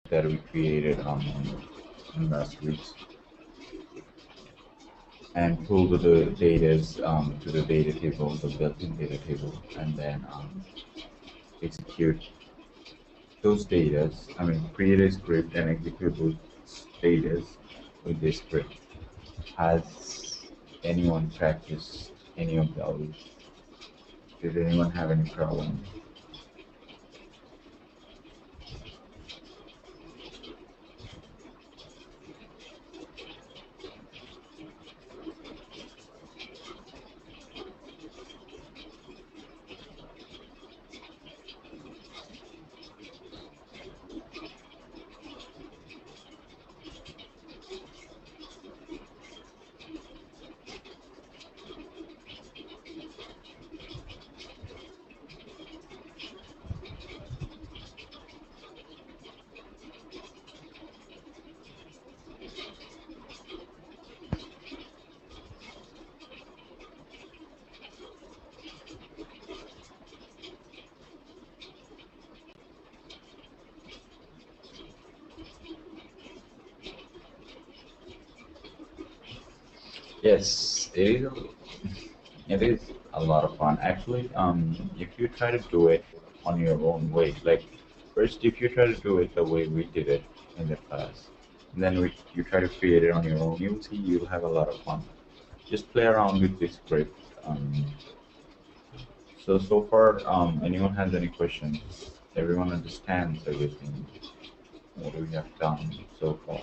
that we created in last weeks and pull the data to the data table, the built-in data table, and then execute those data. I mean, create a script and execute those data with this script. Has anyone practiced any of those? Did anyone have any problem? Yes, it is a lot of fun. Actually, if you try to do it on your own way, like first, if you try to do it the way we did it in the class, and then you try to create it on your own, you'll see you'll have a lot of fun. Just play around with this script. So far, anyone has any questions? Everyone understands everything. What we have done so far.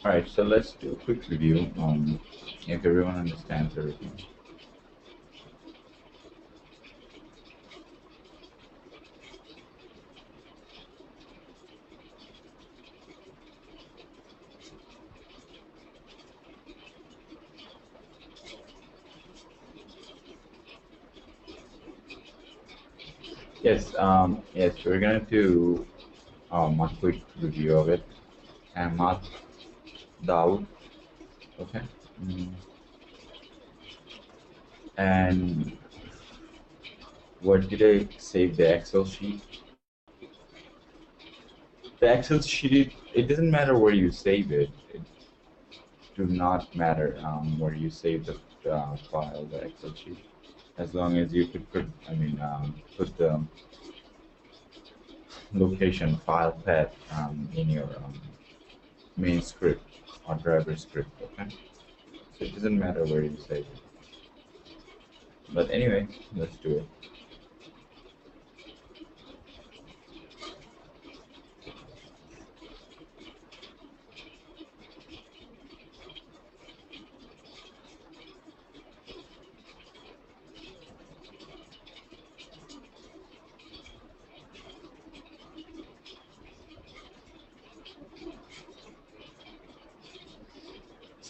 All right, so let's do a quick review. If everyone understands everything. Yes, we're gonna do a quick review of it. Ahmad Daud, okay? Mm. And what did I save the Excel sheet? The Excel sheet, it doesn't matter where you save it. It do not matter where you save the file, the Excel sheet, as long as you could put, put the location file path in your main script or driver script, okay? So it doesn't matter where you save it. But anyway, let's do it.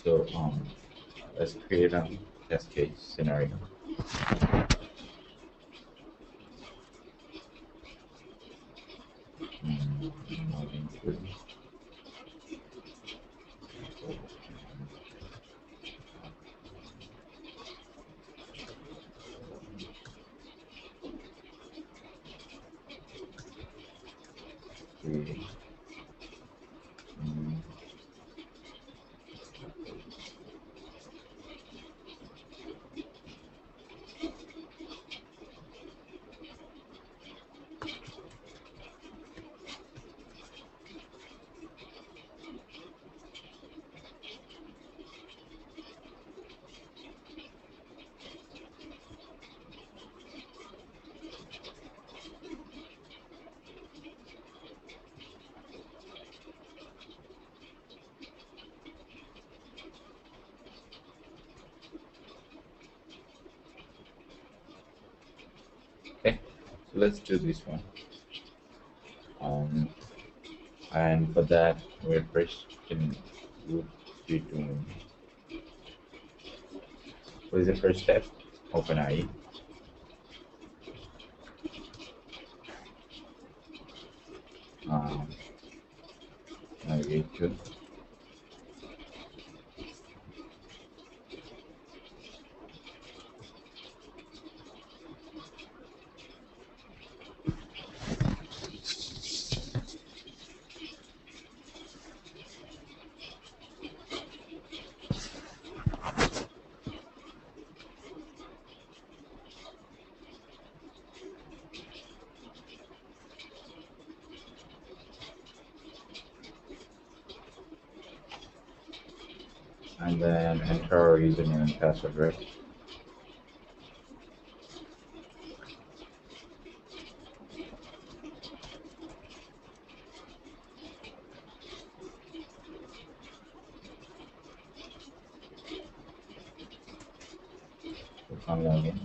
So let's create a test case scenario. Okay. So let's do this one. And for that, we're first in would be doing. What is the first step? Open IE. Um, Navigate to. And then enter our username and password, right? Click on login.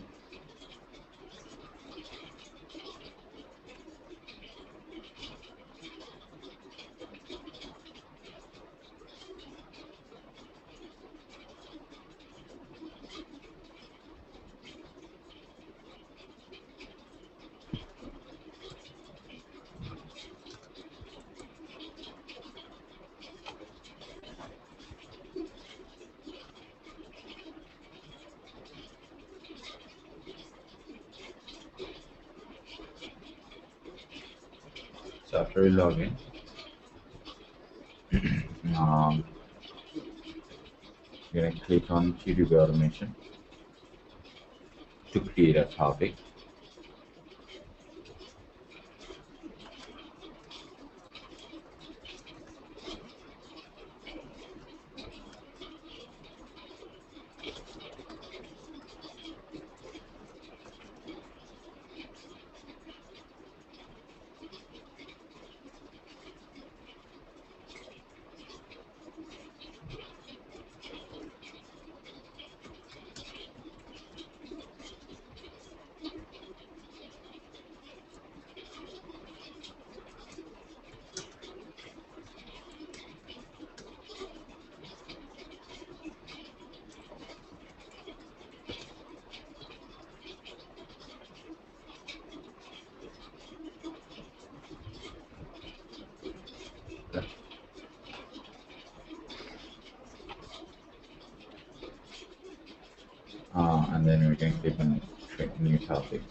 So after we log in, um, you're gonna click on QTP automation to create a topic. And then we can click on create new topic.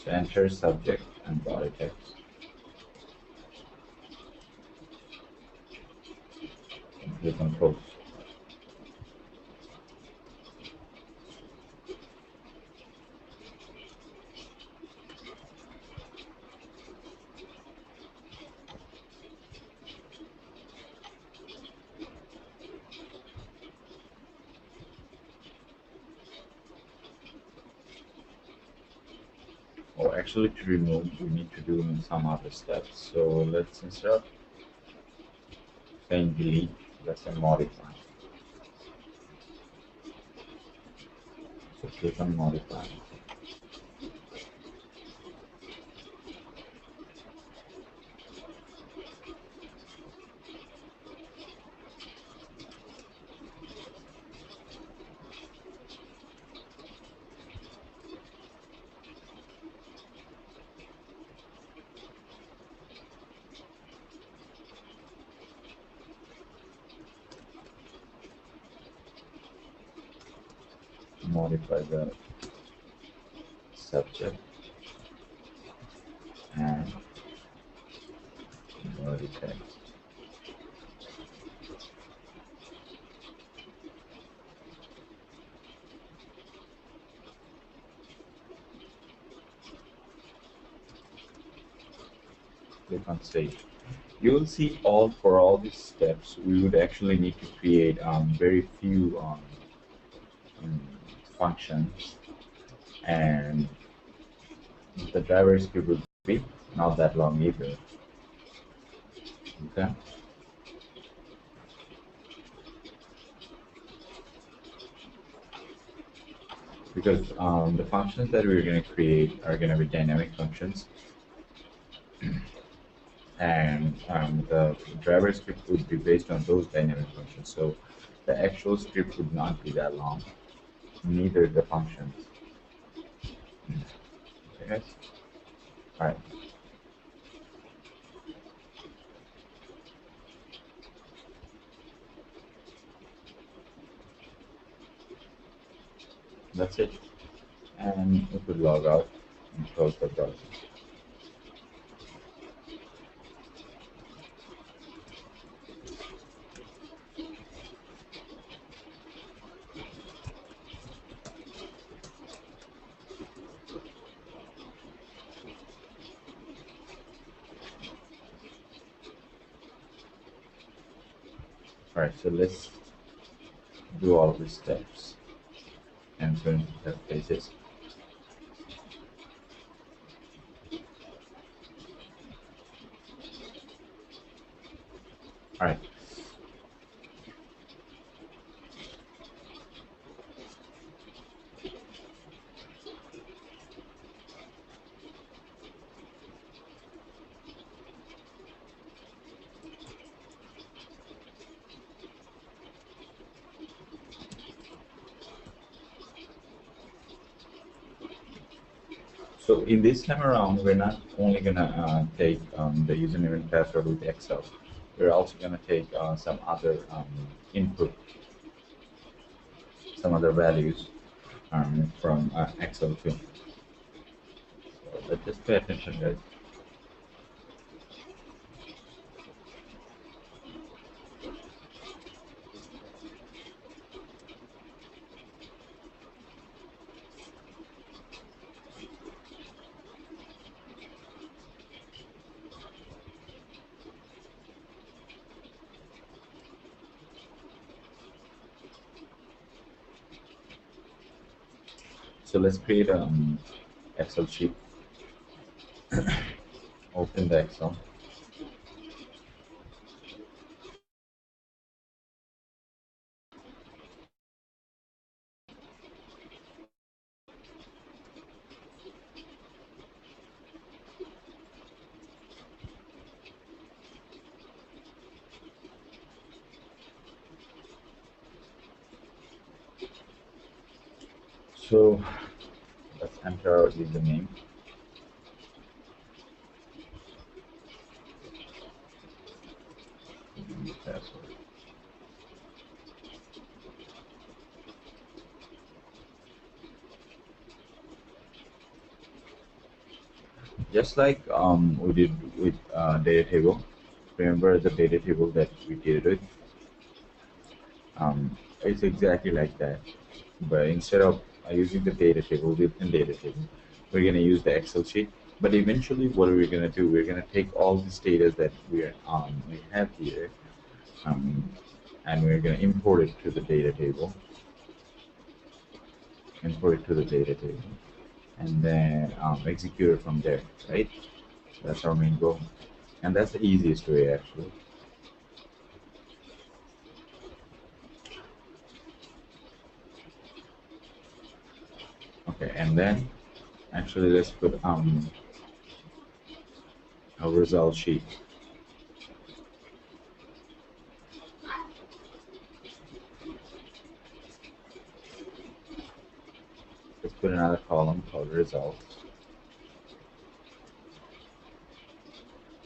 So enter subject and body text. And click on post. Or actually to remove, we need to do some other steps. So let's instead of saying delete, let's say modify. So click on modify. Modify the subject and PeopleNtech. Click on save. You will see for all these steps, we would actually need to create very few functions, and the driver script will be not that long either. Okay. Because the functions that we're going to create are going to be dynamic functions, and the driver script would be based on those dynamic functions. So the actual script would not be that long, neither the functions. Okay, guys? All right. That's it. And we could log out and close the browser. All right, so let's do all these steps and turn the places. All right. So in this time around, we're not only gonna take the username and password with Excel. We're also gonna take some other input, some other values from Excel too. So let's just pay attention, guys. So let's create an Excel sheet. Open the Excel. So let's enter our username. Password. Just like we did with data table. Remember the data table that we did with? It's exactly like that. But instead of using the data table within data table, we're going to use the Excel sheet. But eventually, what we're going to do, we're going to take all these data that we have here, and we're going to import it to the data table. Import it to the data table, and then execute it from there, right? That's our main goal, and that's the easiest way actually. Okay, and then actually let's put a result sheet. Let's put another column called results.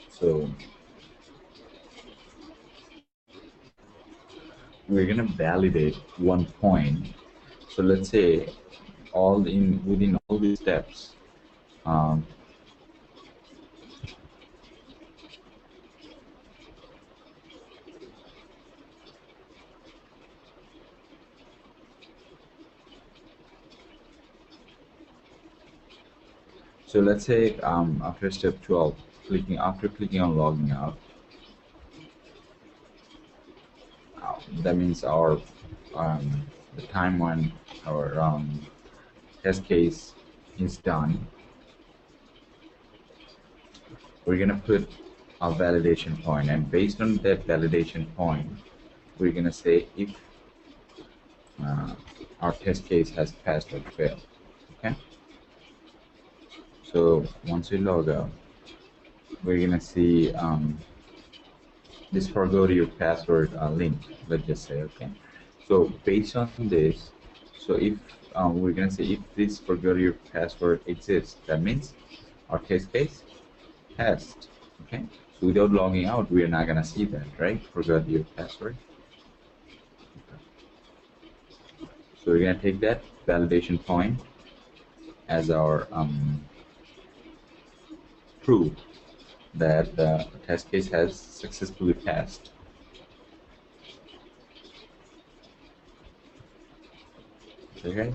So we're gonna validate one point. So let's say within all these steps, So let's say after step 12, after clicking on logging out, that means our the time when our test case is done. We're gonna put a validation point, and based on that validation point, we're gonna say if our test case has passed or failed. Okay. So once we log out, we're gonna see this forgot your password link. Let's just say, okay. So based on this, so if we're gonna say if this forgot your password exists, that means our test case passed. Okay. So without logging out, we are not gonna see that, right? Forgot your password. So we're gonna take that validation point as our proof that the test case has successfully passed. Okay.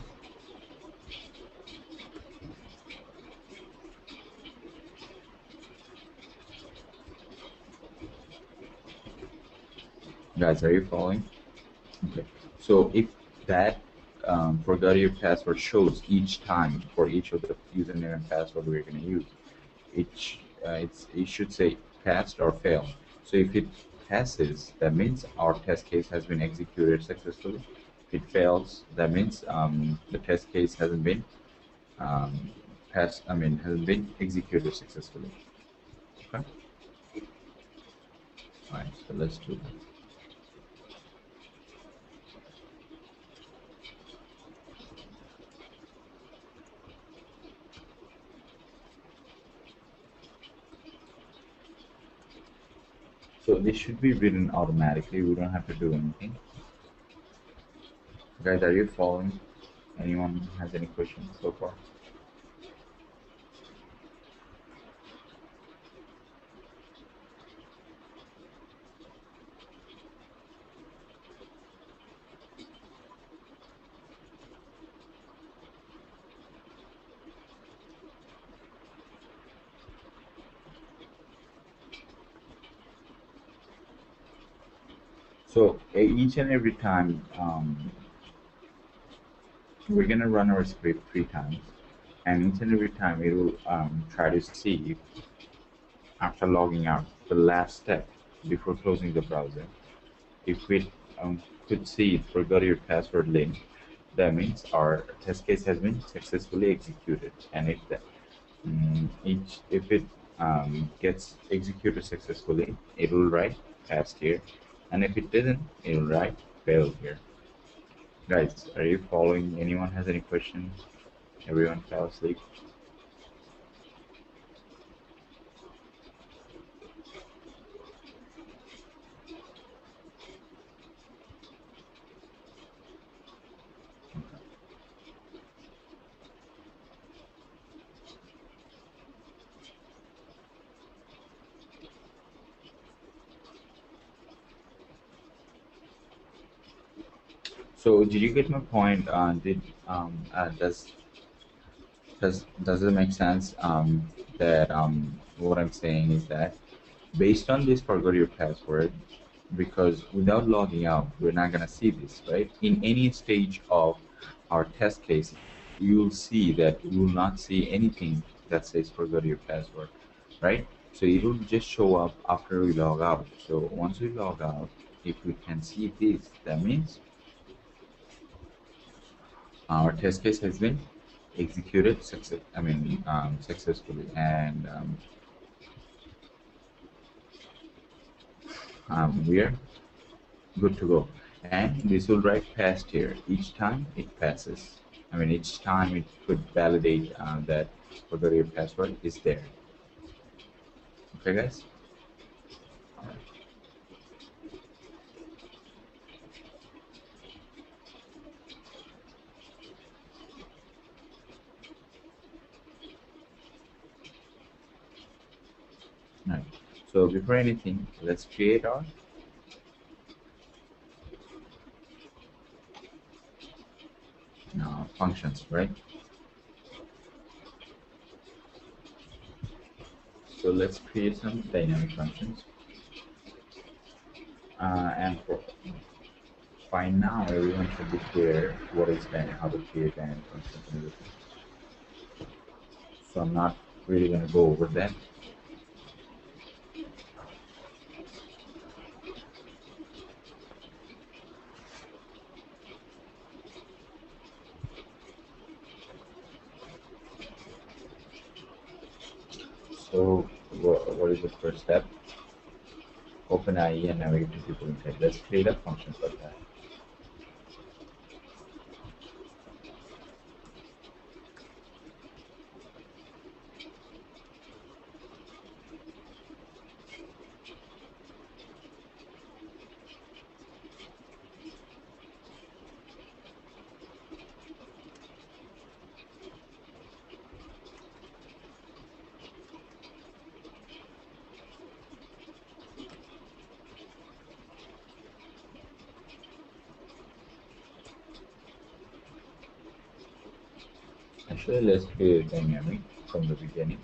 Guys, are you following? Okay. So if that forgot your password shows each time for each of the username and password we're going to use, it should say passed or failed. So if it passes, that means our test case has been executed successfully. If it fails, that means the test case hasn't been hasn't been executed successfully. Okay. All right. So let's do that. So this should be written automatically. We don't have to do anything. Guys, are you following? Anyone has any questions so far? So each and every time we're gonna run our script 3 times, and each and every time it will try to see after logging out the last step before closing the browser. If we could see it forgot your password link, that means our test case has been successfully executed. And if it gets executed successfully, it will write passed here, and if it didn't, it will write failed here. Guys, are you following? Anyone has any questions? Everyone fell asleep? So did you get my point? Does it make sense? That what I'm saying is that based on this forgot your password, because without logging out, we're not gonna see this, right? In any stage of our test case, you'll see that you will not see anything that says forgot your password, right? So it will just show up after we log out. So once we log out, if we can see this, that means our test case has been executed successfully, and we are good to go. And this will write passed here each time it passes. Each time it could validate that forgot your password is there. Okay, guys. All right. All right. So before anything, let's create our functions, right? So let's create some dynamic functions. And for by now, everyone should be clear what is how to create dynamic functions and everything. So I'm not really going to go over that. So what is the first step? Open IE and navigate to PeopleNtech. Let's create a function for that. Actually, let's create dynamic from the beginning.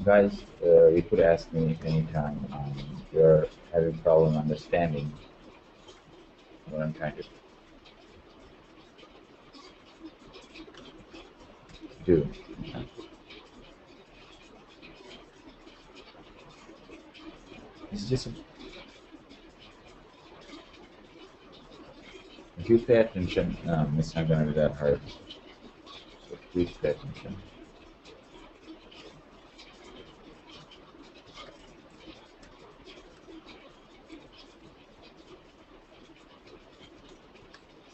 Guys, you could ask me anytime if you're having problem understanding what I'm trying to do. It's just if you pay attention, it's not going to be that hard. So please pay attention.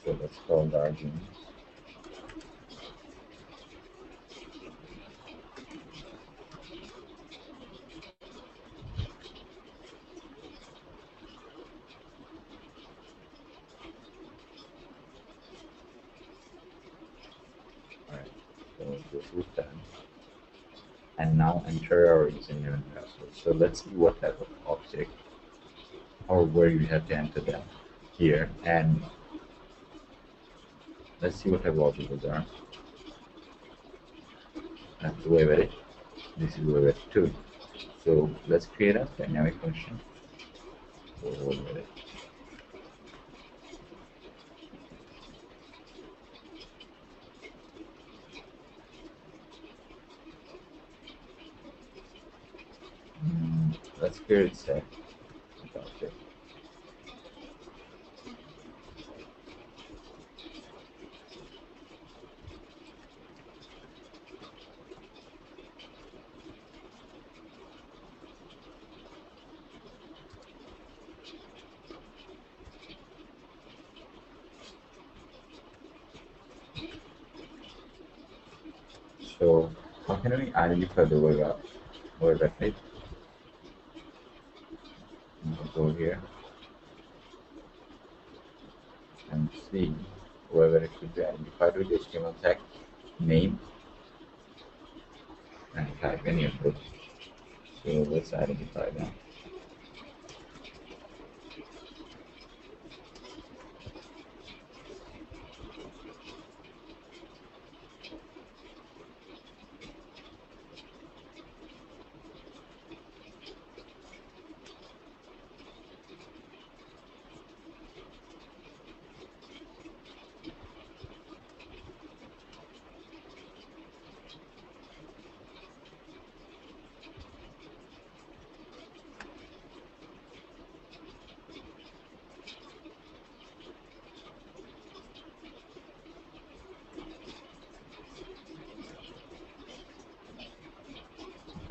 So let's call the arguments. Alright, so this is done. And now enter our username and password. So let's see what type of object or where you have to enter them here. And let's see what type of object those are. That's the web edit. This is web edit 2. So let's create a dynamic function for web edit. Let's create set object. So how can we identify the web website? Go here and see whether it should be identified with HTML tag name and type any of those. So let's identify them.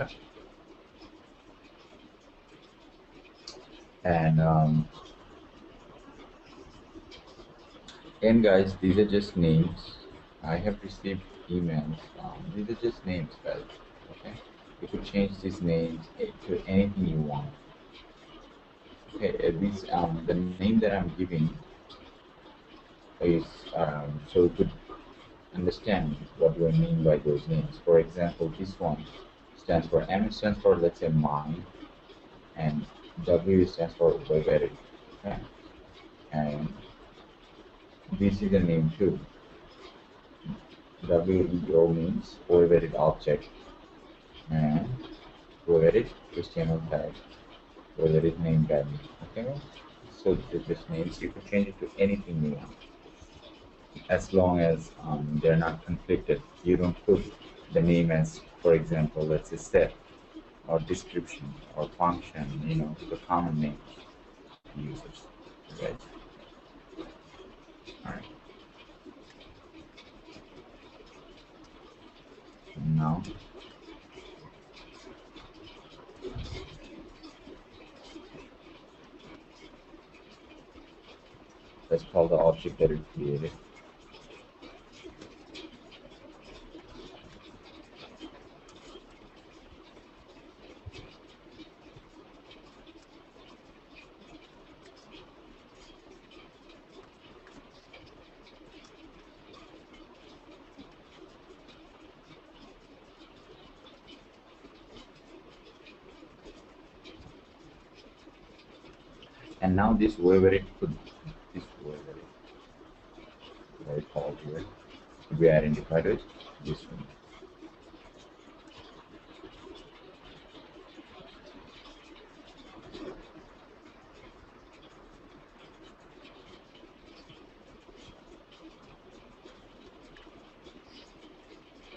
Okay. And guys, these are just names. I have received emails. These are just names, guys. Okay, you could change these names to anything you want. Okay, the name that I'm giving is so you could understand what do I mean by those names. For example, this one stands for M stands for, let's say, mine, and W stands for web edit. Okay. And this is a name too. WEO means web edit object, and web edit HTML tag, web edit name value. Okay. So this means you can change it to anything you want, as long as they're not conflicted. You don't put the name as, for example, let's say set or description or function, the common names users, right? All right. Now let's call the object that we created. And now this web edit this web edit, what we call here, could be identified as this one.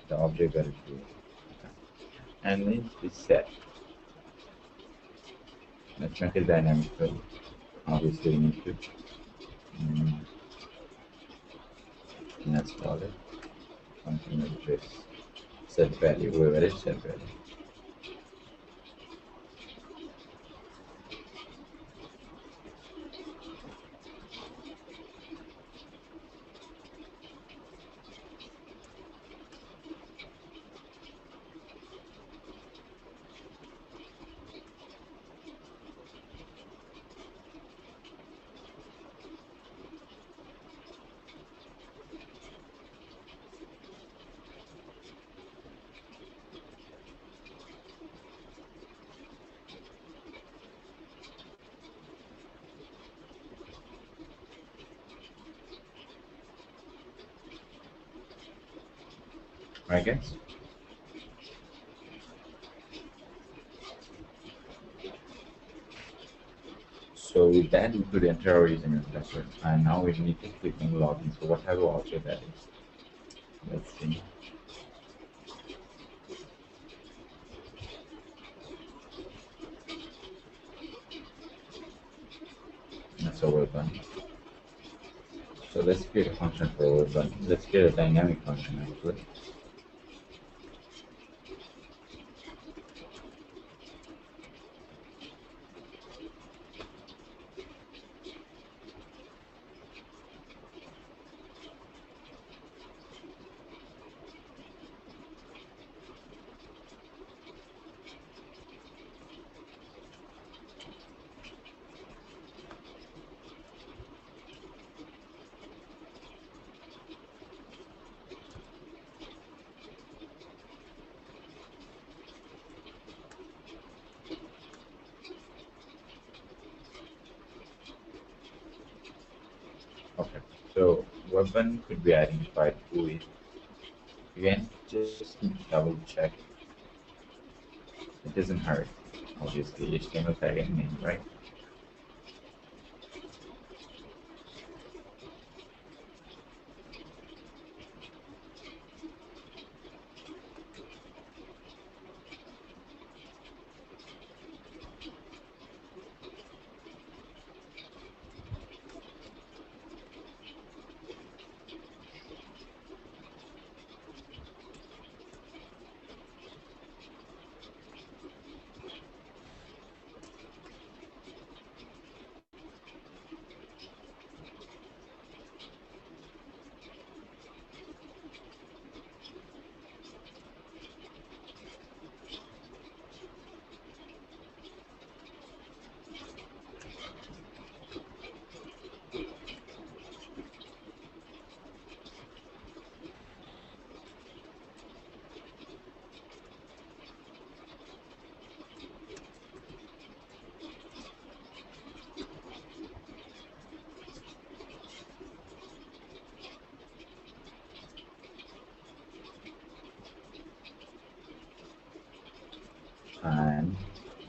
The object that is created. Okay. And needs to be set. Let's make it dynamic field. Obviously we need to let's call it something like this. Set value, web edit set value. Right, guys? So with that, we could enter our username and password. And now we need to click on login. So what type of object that is? Let's see. That's a web button. So let's create a function for a web button. Let's create a dynamic function actually. Okay. So web button could be identified with, again, just double check. It doesn't hurt. Obviously, HTML tag and name, right?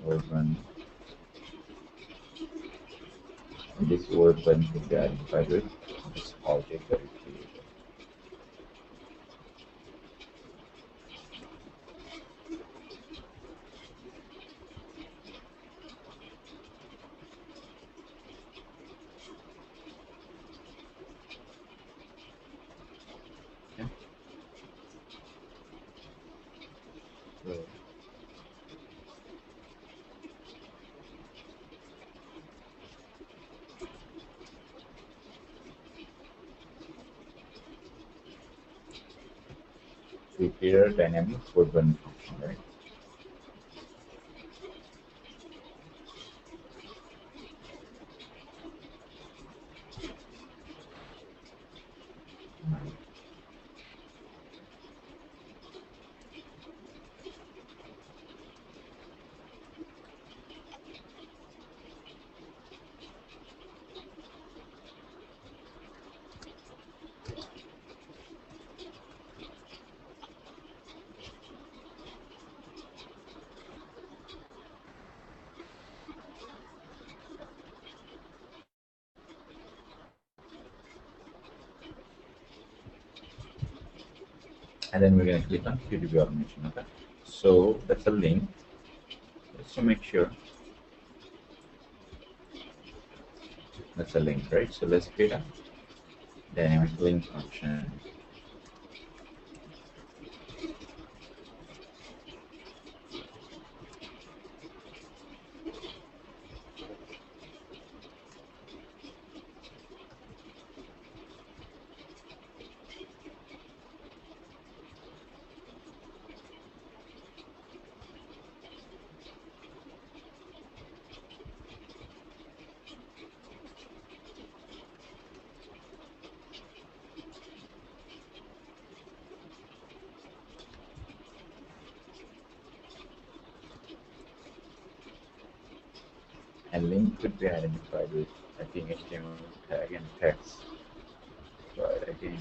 Urban. And this urban could be identified with this object that is created. Okay. So we create a dynamic urban function, right? And then we're going to click on QTP automation. Okay. So that's a link. Just to make sure that's a link, right? So let's create a dynamic link function. And link could be identified with, I think, HTML tag and text. But again,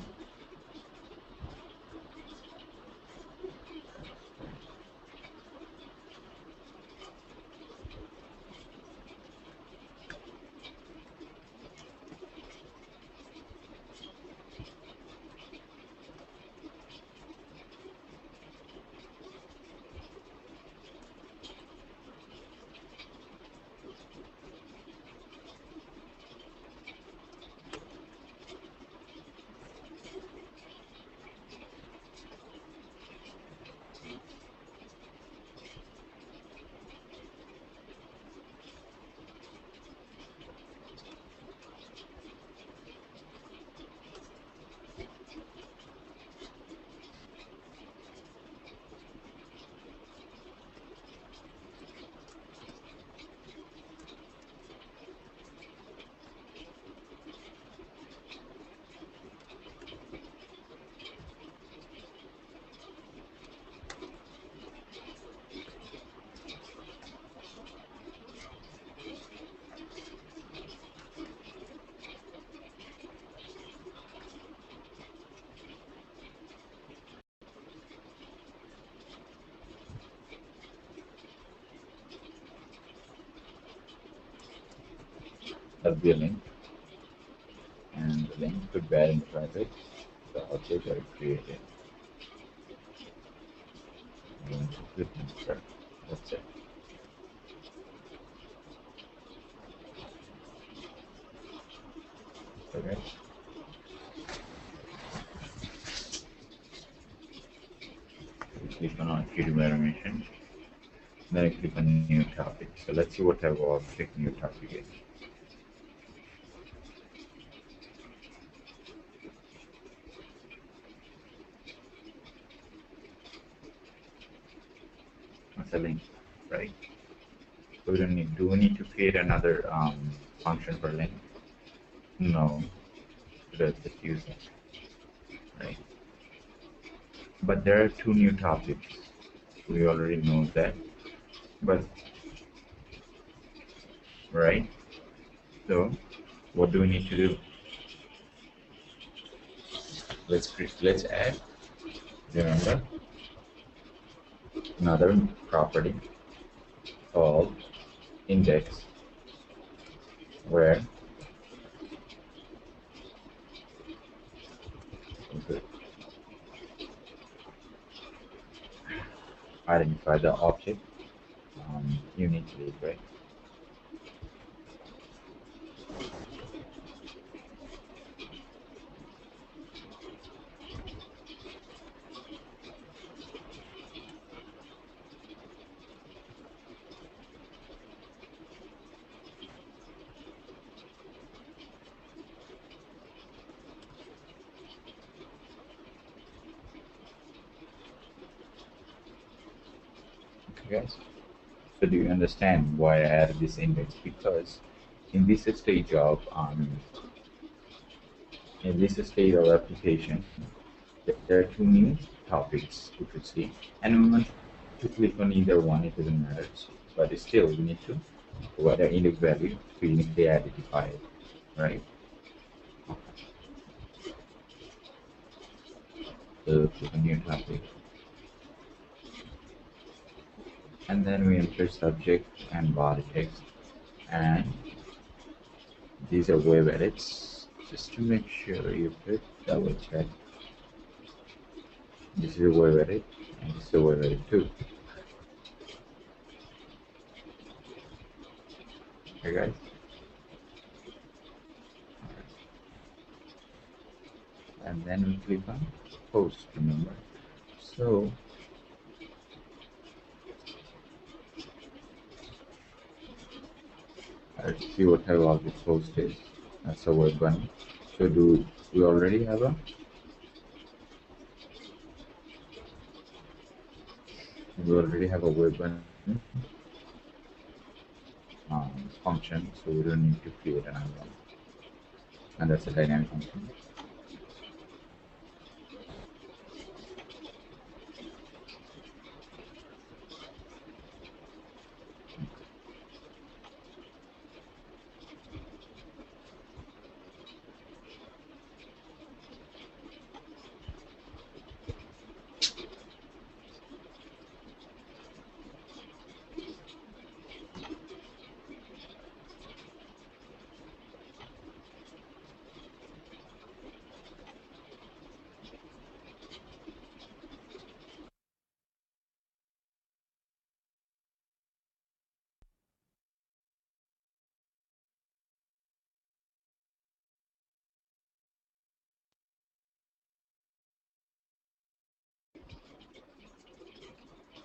that'll be a link. And the link could be identified with the object that is created. I'm going to click insert. That's it. Okay. Click on QTP automation. Then I click on new topic. So let's see what type of object new topic is. That's a link, right? So we don't need. Do we need to create another function for link? No. Let's just use it, right? But there are two new topics. We already know that. But right. So what do we need to do? Let's add. Remember another property called index, where we identify the object uniquely, right? Okay, guys. So do you understand why I added this index? Because in this stage of application, there are two new topics you could see, and we want to click on either one. It doesn't matter, but still we need to provide an index value to uniquely identify it, right? So click on new topic, and then we enter subject and body text, and these are web edits. Just to make sure you could double check. This is a web edit, and this is a web edit too. Okay, guys. And then we click on post, remember. So let's see what type of this post is. That's a web button. So do we already have a web button function, so we don't need to create another one. And that's a dynamic function.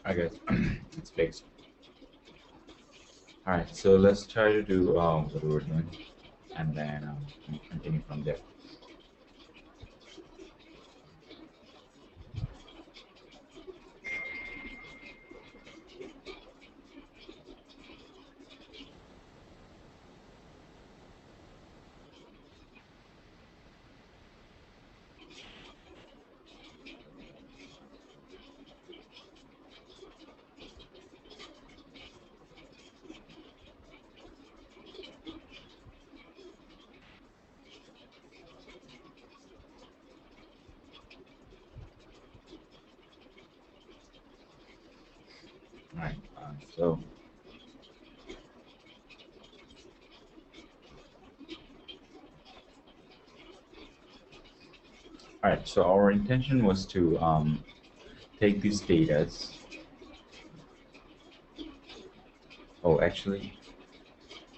I guess it's fixed. All right, so let's try to do what we're doing, and then continue from there. All right, so our intention was to take these data. Oh, actually,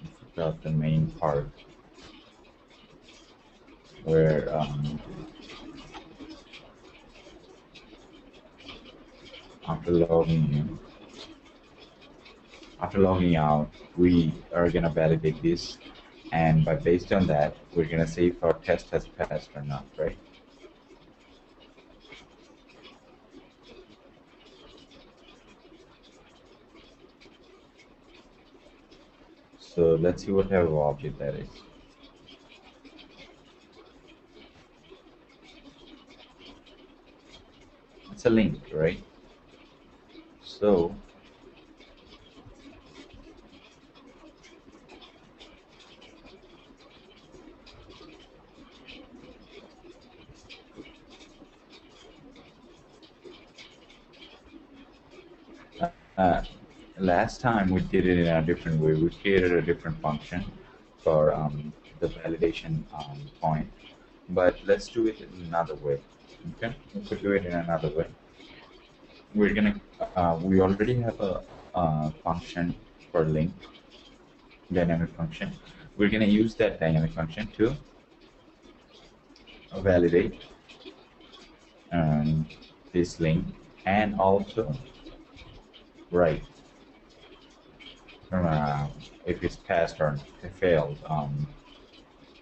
I forgot the main part where after logging out, we are gonna validate this, and based on that, we're gonna see if our test has passed or not, right? So let's see what type of object that is. It's a link, right? So last time we did it in a different way. We created a different function for the validation point, but let's do it in another way. Okay, we could do it in another way. We're gonna we already have a function for link, dynamic function. We're gonna use that dynamic function to validate um, this link and also write uh, if it's passed or failed on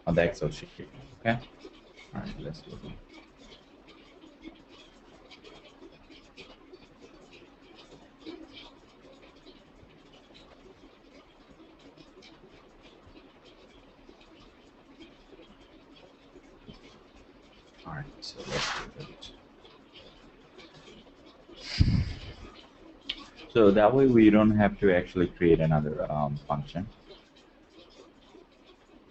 the Excel sheet. Okay. All right. Let's do it. All right. So let's do it. So that way we don't have to actually create another function.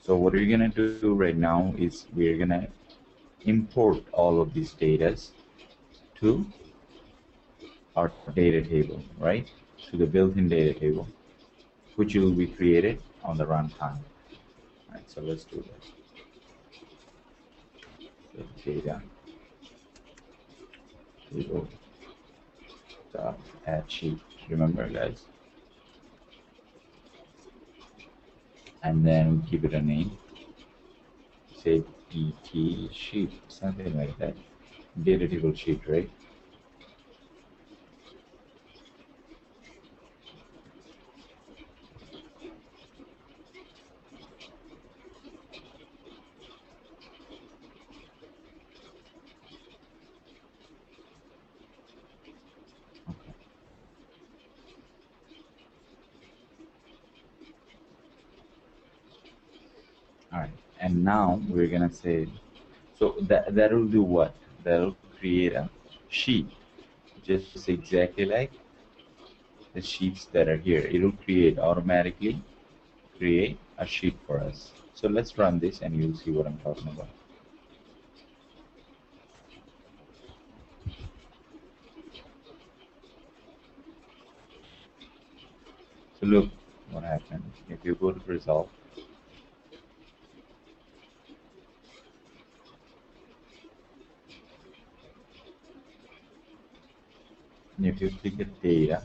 So what we're gonna do right now is we're gonna import all of these data to our data table, right? To the built-in data table, which will be created on the runtime. All right, so let's do that. So data table dot add sheet. Remember, guys. And then give it a name. Say ET sheet, something like that. Data table sheet, right? All right, and now we're gonna say, so that will do what? That will create a sheet, just exactly like the sheets that are here. It will automatically create a sheet for us. So let's run this, and you'll see what I'm talking about. So look what happened. If you go to result, and if you click the data,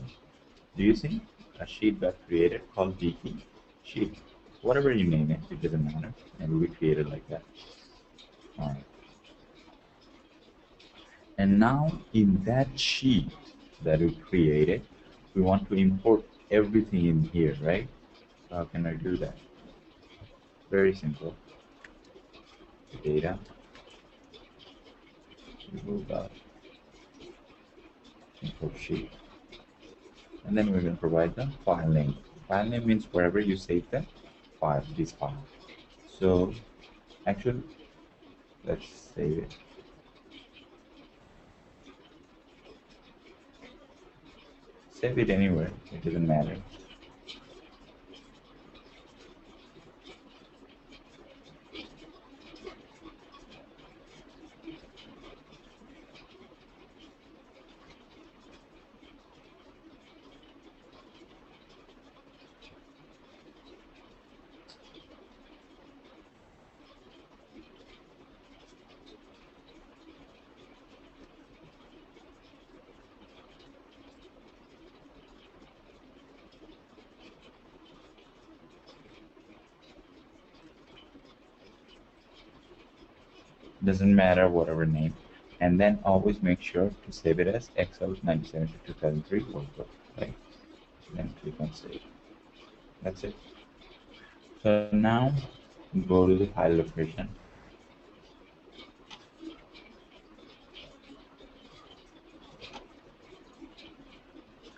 do you see a sheet got created called DT sheet? Whatever you name it, it doesn't matter. And it will be created like that. All right. And now in that sheet that we created, we want to import everything in here, right? So how can I do that? Very simple. Data, import sheet. And then we're going to provide the file name. File name means wherever you save the file, this file. So actually, let's save it. Save it anywhere, it doesn't matter. Doesn't matter whatever name. And then always make sure to save it as Excel 97 to 2003 workbook, right? Then click on save. That's it. So now go to the file location.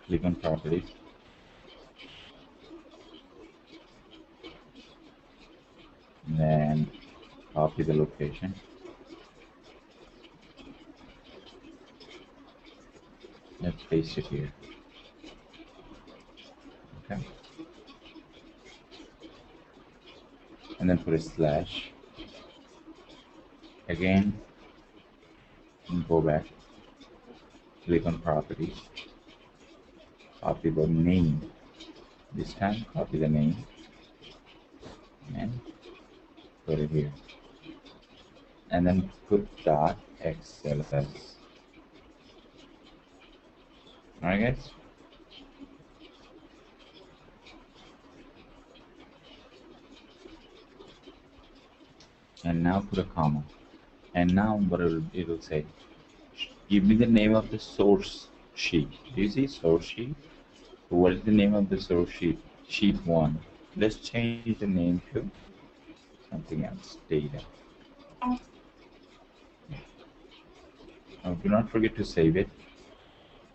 Click on properties. And then copy the location. Let's paste it here. Okay. And then put a slash. Again, and go back. Click on properties. copy the name. This time, copy the name and put it here. And then put dot XLS. Alright, guys? And now put a comma. And now what it'll say, give me the name of the source sheet. Do you see source sheet? So what is the name of the source sheet? Sheet 1. Let's change the name to something else. Data. Now do not forget to save it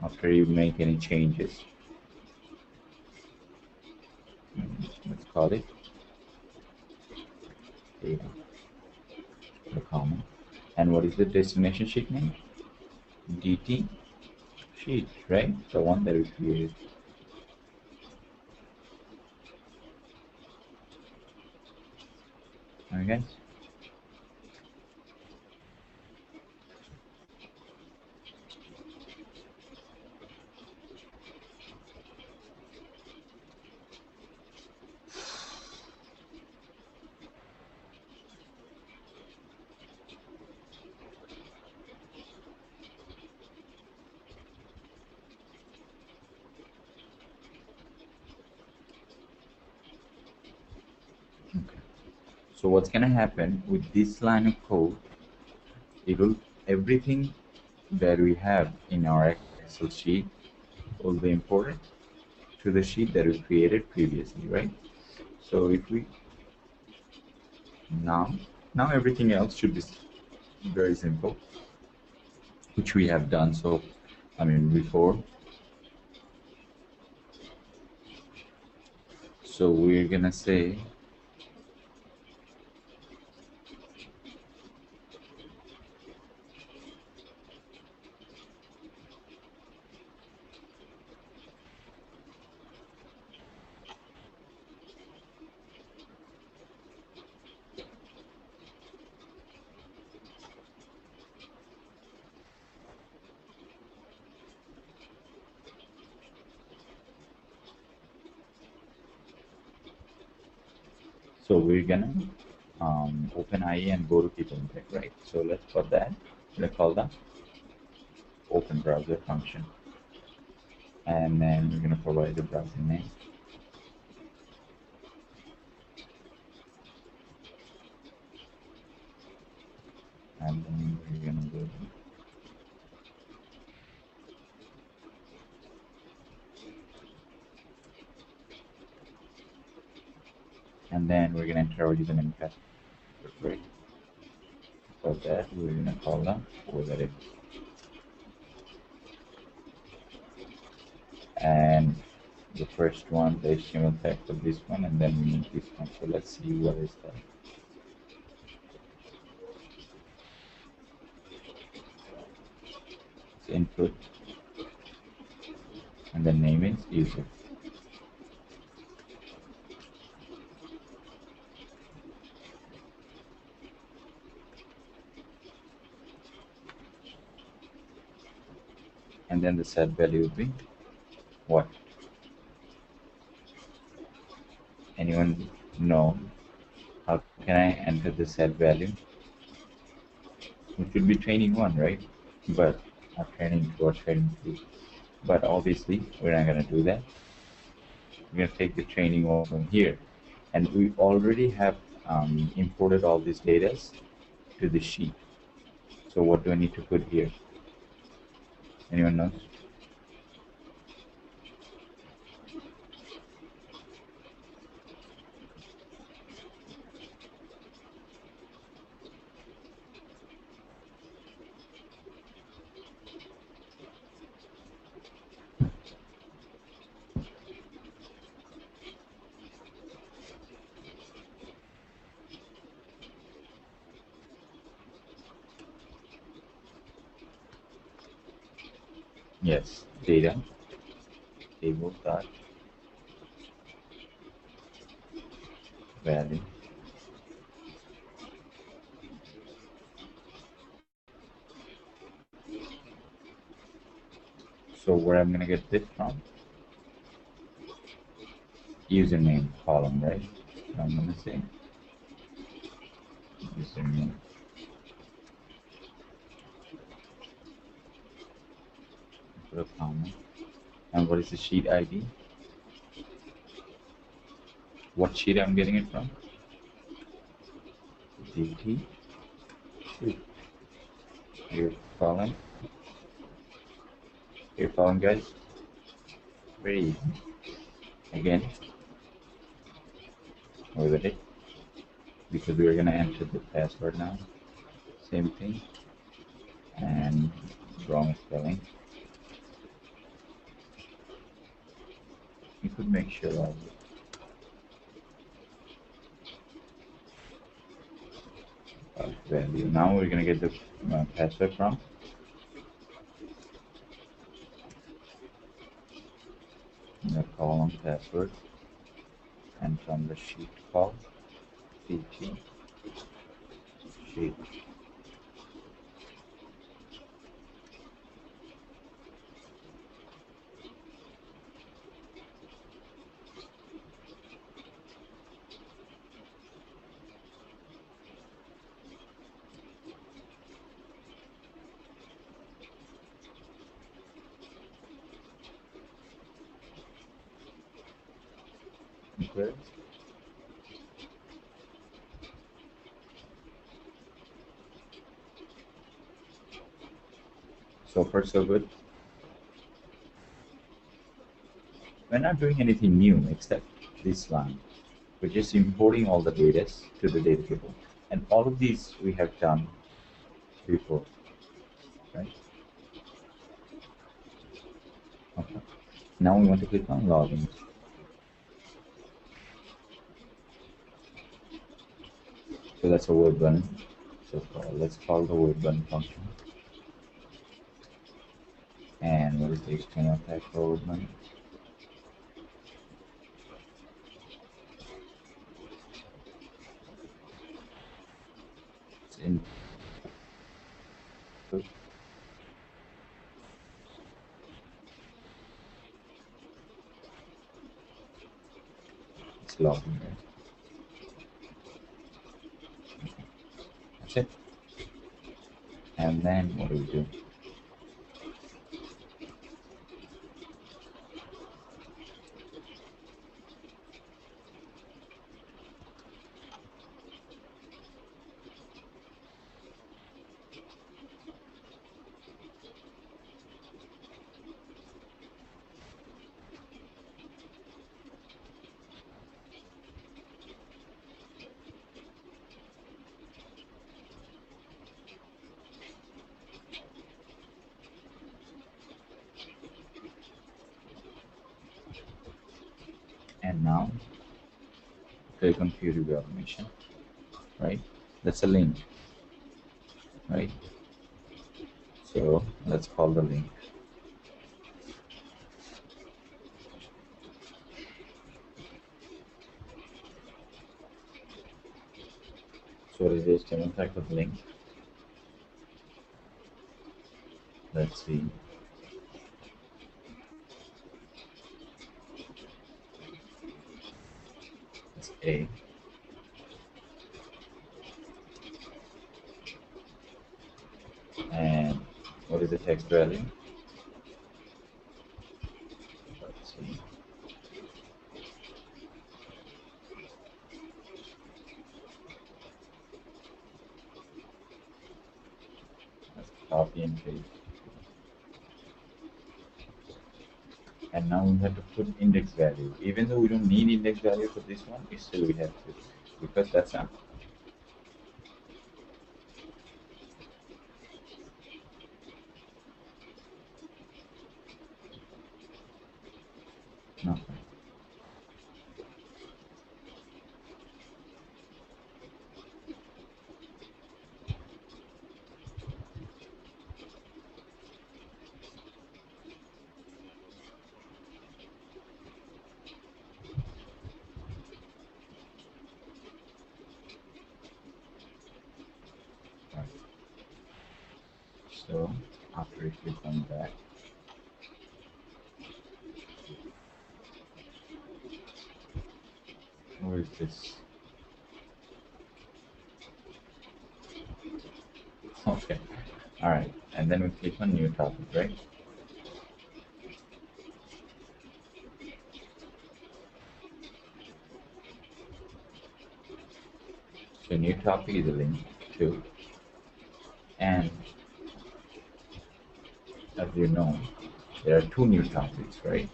after you make any changes. Let's call it data. The comma. And what is the destination sheet name? DT sheet, right? The one that we created. Alright, guys? So what's gonna happen with this line of code, everything that we have in our Excel sheet will be imported to the sheet that we created previously, right? So if we now everything else should be very simple, which we have done so before. So we're gonna say so we're gonna open IE and go to PeopleNtech, right? So let's put that. Let's call that open browser function, and then we're gonna provide the browser name. And then we're gonna go and then we're gonna enter our username and password, right? For that, we're gonna call them whether it and the first one, the HTML tag for this one, and then we need this one. So let's see what is that. It's input, and the name is user. And then the set value will be what? Anyone know how can I enter the set value? It should be training 1, right? But training 2 or training 3. But obviously we're not gonna do that. We're gonna take the training 1 from here, and we already have imported all these data to the sheet. So what do I need to put here? Anyone knows? Yes, data table dot value. So where I'm gonna get this from? username column, right? So I'm gonna say username. Put a comma. And what is the sheet ID? What sheet I'm getting it from? DT. You're following? You're following, guys? Very easy. Again, with it, because we're gonna enter the password now. Same thing. And wrong spelling. You could make sure of value. Now we're gonna get the password from the column password, and from the sheet called DT sheet. Okay. So far so good. We're not doing anything new except this line. We're just importing all the data to the data table. And all of these we have done before, right? Okay. Now we want to click on login. So that's a word button. So let's call the word button function. And what is the HTML tag for word button? It's in. It's login, right? That's it. And then what do we do? And now click on QTP automation, right? That's a link, right? So let's call the link. So what is the HTML tag of the link? Let's see. It's A. And what is the text value? Let's see. Let's copy and paste. And now we have to put index value. Even though we don't need index value for this one, still we have to, because that's not. No. Right. So after you click on that, Where is this? Okay. All right. And then we click on new topic, right? So new topic is a link to, and as you know, there are two new topics, right?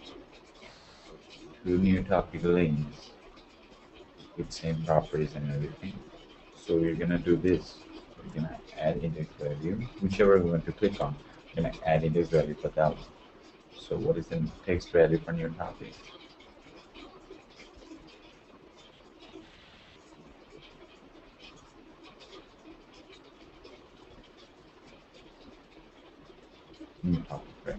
Two new topic links with same properties and everything. So we're gonna do this. We're gonna add index value, whichever we want to click on. We're gonna add index value for that one. So what is the text value for new topic? New topic, right?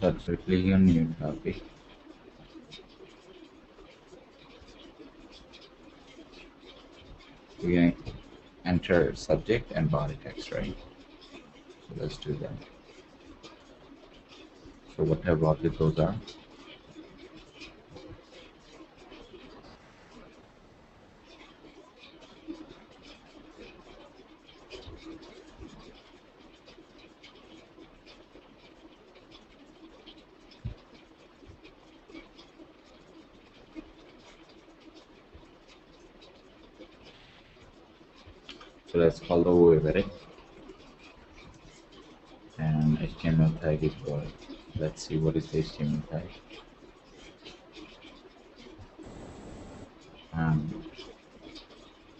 So click on new topic. We're gonna enter subject and body text, right? So let's do that. So what type of object those are? So let's call the web, and HTML tag is what? Let's see what is the HTML tag.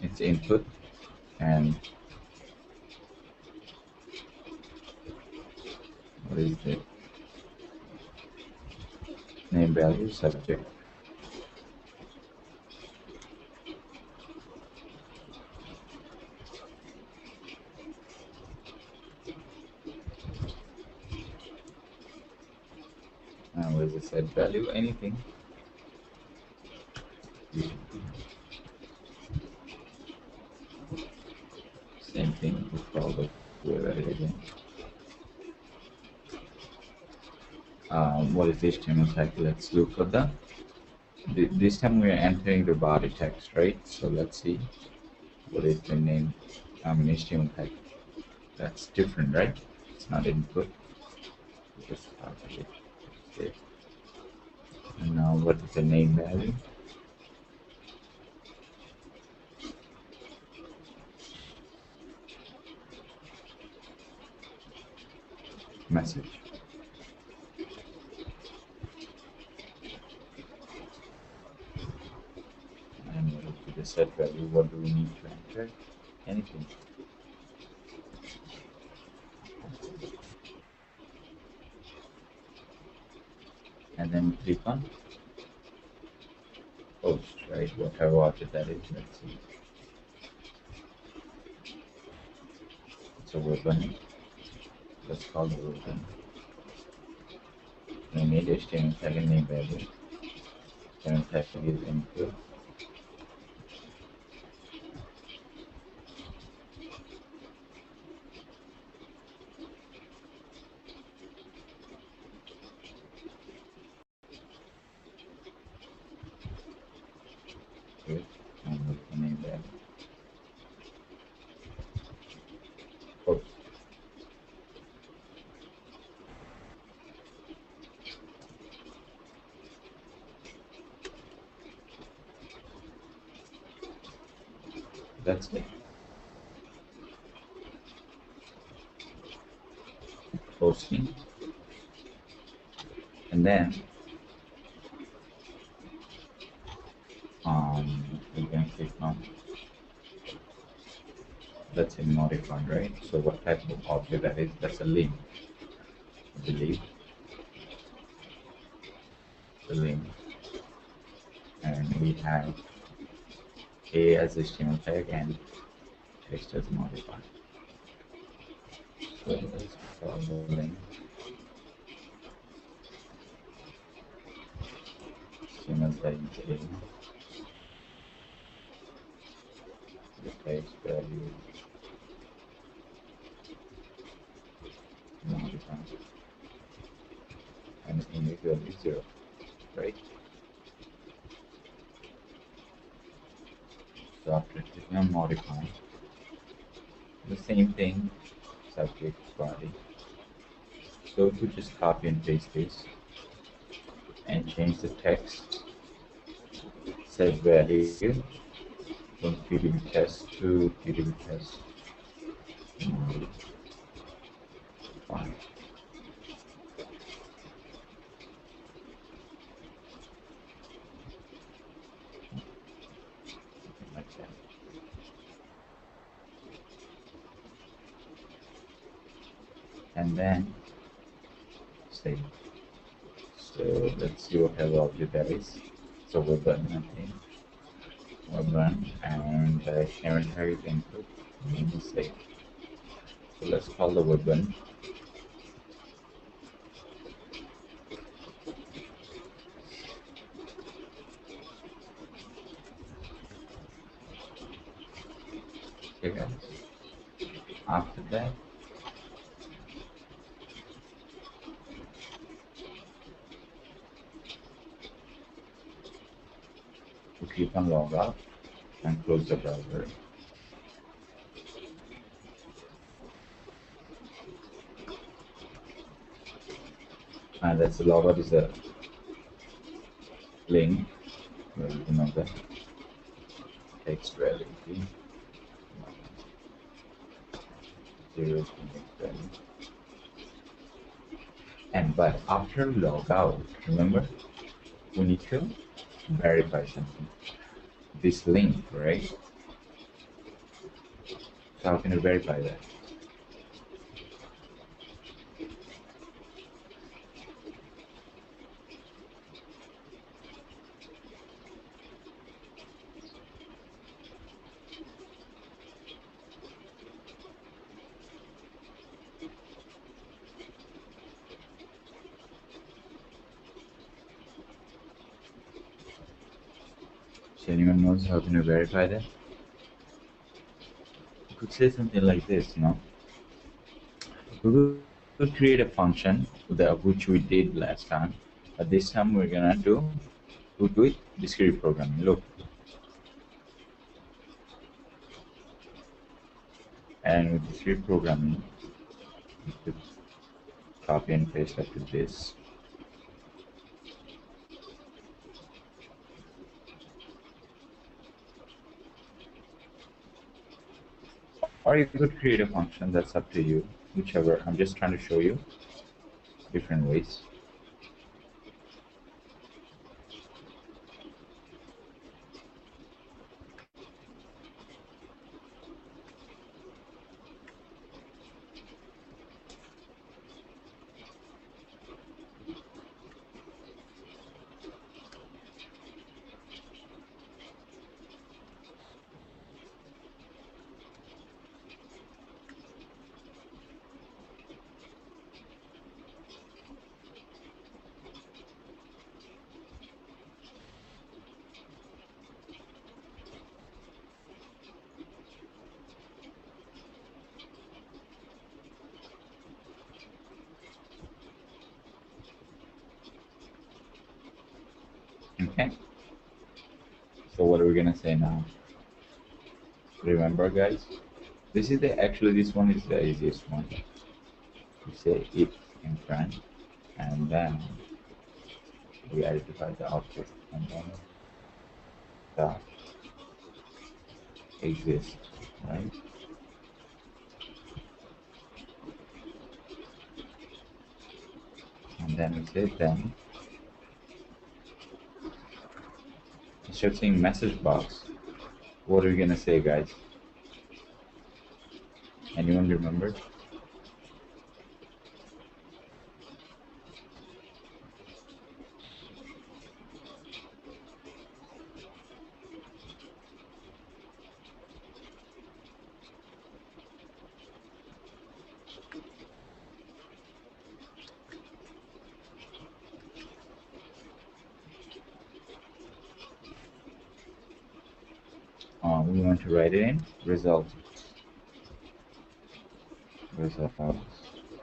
It's input, and what is the name value subject. And what is the set value? Anything. Same thing. We call the web again. What is the HTML tag? Let's look at that. This time we are entering the body text, right? So let's see what is the name. HTML tag. That's different, right? It's not input. Just copy it. And now what is the name value? Message. And what is the set value? What do we need to enter? Anything. And then click on post, right? Whatever object that is. Let's see. It's a web button. Let's call the web button. We need HTML tag and name value. HTML tag is input. And what's the name value? Post. That's it. Posting. And then we can click on, let's say, modify, right? So what type of object that is? That's a link, I believe. the link, and we have A as HTML tag and text as modifier. So let's call the link HTML tag A, the text value modifier, and the image value 0, right? So after clicking on modify, the same thing, subject body. So if we just copy and paste this and change the text, set value from QTP test to QTP test. Fine. Like that. And then save. So let's see what kind of object that is. So we're done, okay. We're done, and sharing target input and save. So let's call the ribbon. Okay, guys. After that, we click on log out and close the browser. And that's the logout is a link where you know the text value 0 to text value. And but after logout, remember we need to verify something. This link, right? So how can you verify that? So anyone knows how can you verify that? You could say something like this, you know. We will create a function which we did last time, but this time we're gonna do it discrete programming. Look, and with discrete programming, you could copy and paste up to this. Or you could create a function, that's up to you, whichever. I'm just trying to show you different ways. Okay. So what are we gonna say now? Remember, guys, this is this one is the easiest one. We say if in front, and then we identify the object, and then dot exist, right? And then we say then instead of saying message box, what are we gonna say, guys? Anyone remember? we want to write it in results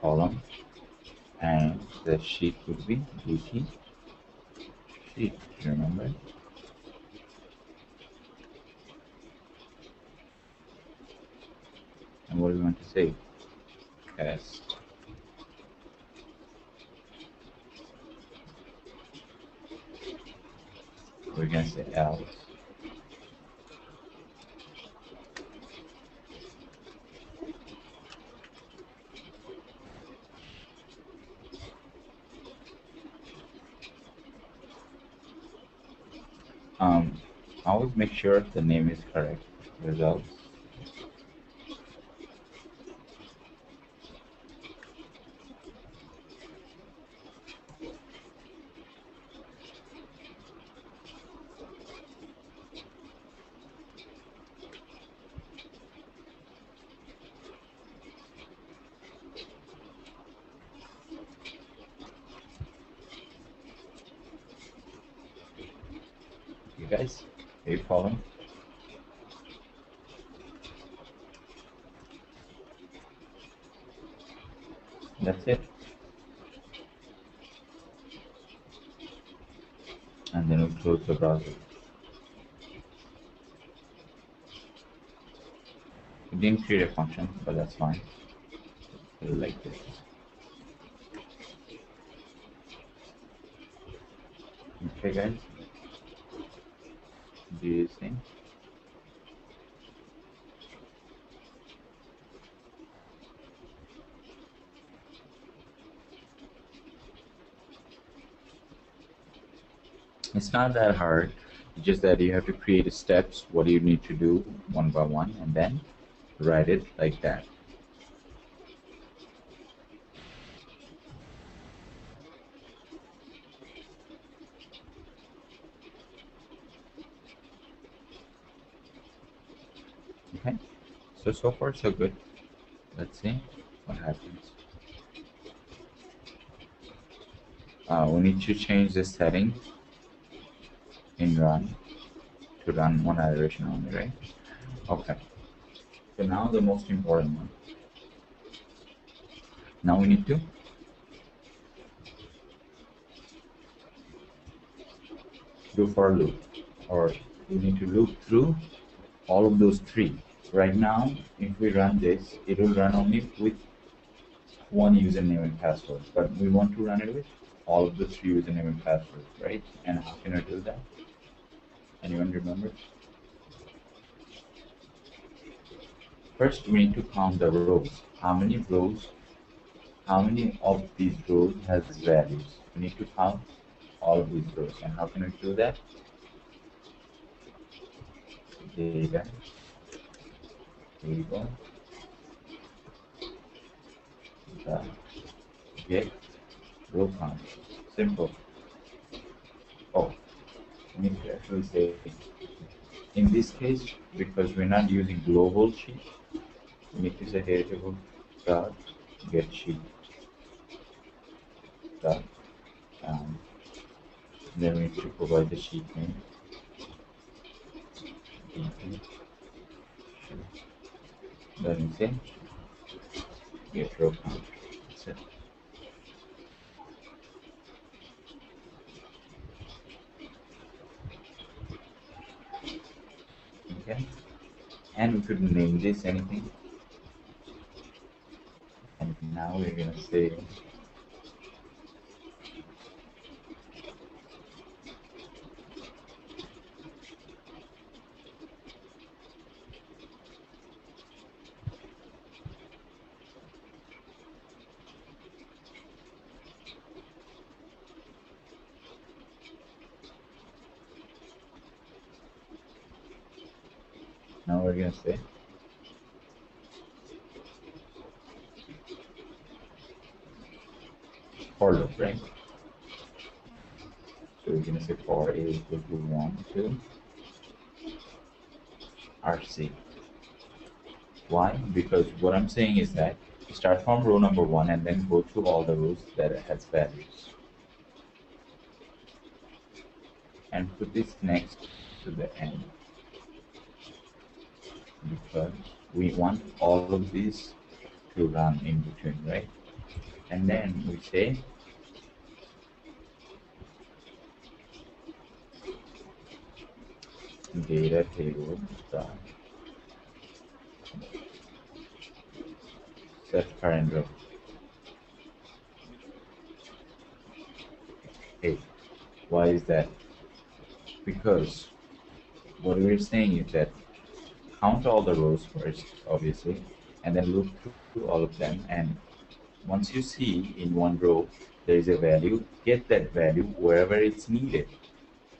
column, and the sheet would be DT sheet. Remember? And what do we want to say? S. We're gonna say else. Always make sure the name is correct. Results. You guys, are you following? That's it. And then we close the browser. We didn't create a function, but that's fine. Like this. Okay, guys. Do you think? It's not that hard. It's just that you have to create steps. What do you need to do one by one, and then write it like that. Okay. So far so good. Let's see what happens. We need to change the setting in run to run one iteration only, right? Okay. So now the most important one. Now we need to do for loop, or we need to loop through all of those three. Right now, if we run this, it will run only with one username and password, but we want to run it with all of the three username and password, right? And how can I do that? Anyone remember? First, we need to count the rows. How many rows? How many of these rows has values? We need to count all of these rows. And how can we do that? Data. Here we go. Get row count. Simple. Oh, we need to actually say, in this case, because we're not using global sheet, we need to say heritable dot get sheet dot then we need to provide the sheet name. Then we say get row count. That's it. Okay. And we could name this anything. And now we're gonna say now we're gonna say for loop, right? So we're gonna say for a equal to 1 to RC. Why? Because what I'm saying is that you start from row number 1 and then go through all the rows that it has values. And put this next to the end. because we want all of these to run in between, right? And then we say data table dot set current row. Hey, why is that? Because what we're saying is that count all the rows first, obviously, and then look through all of them. And once you see in one row there is a value, get that value wherever it's needed.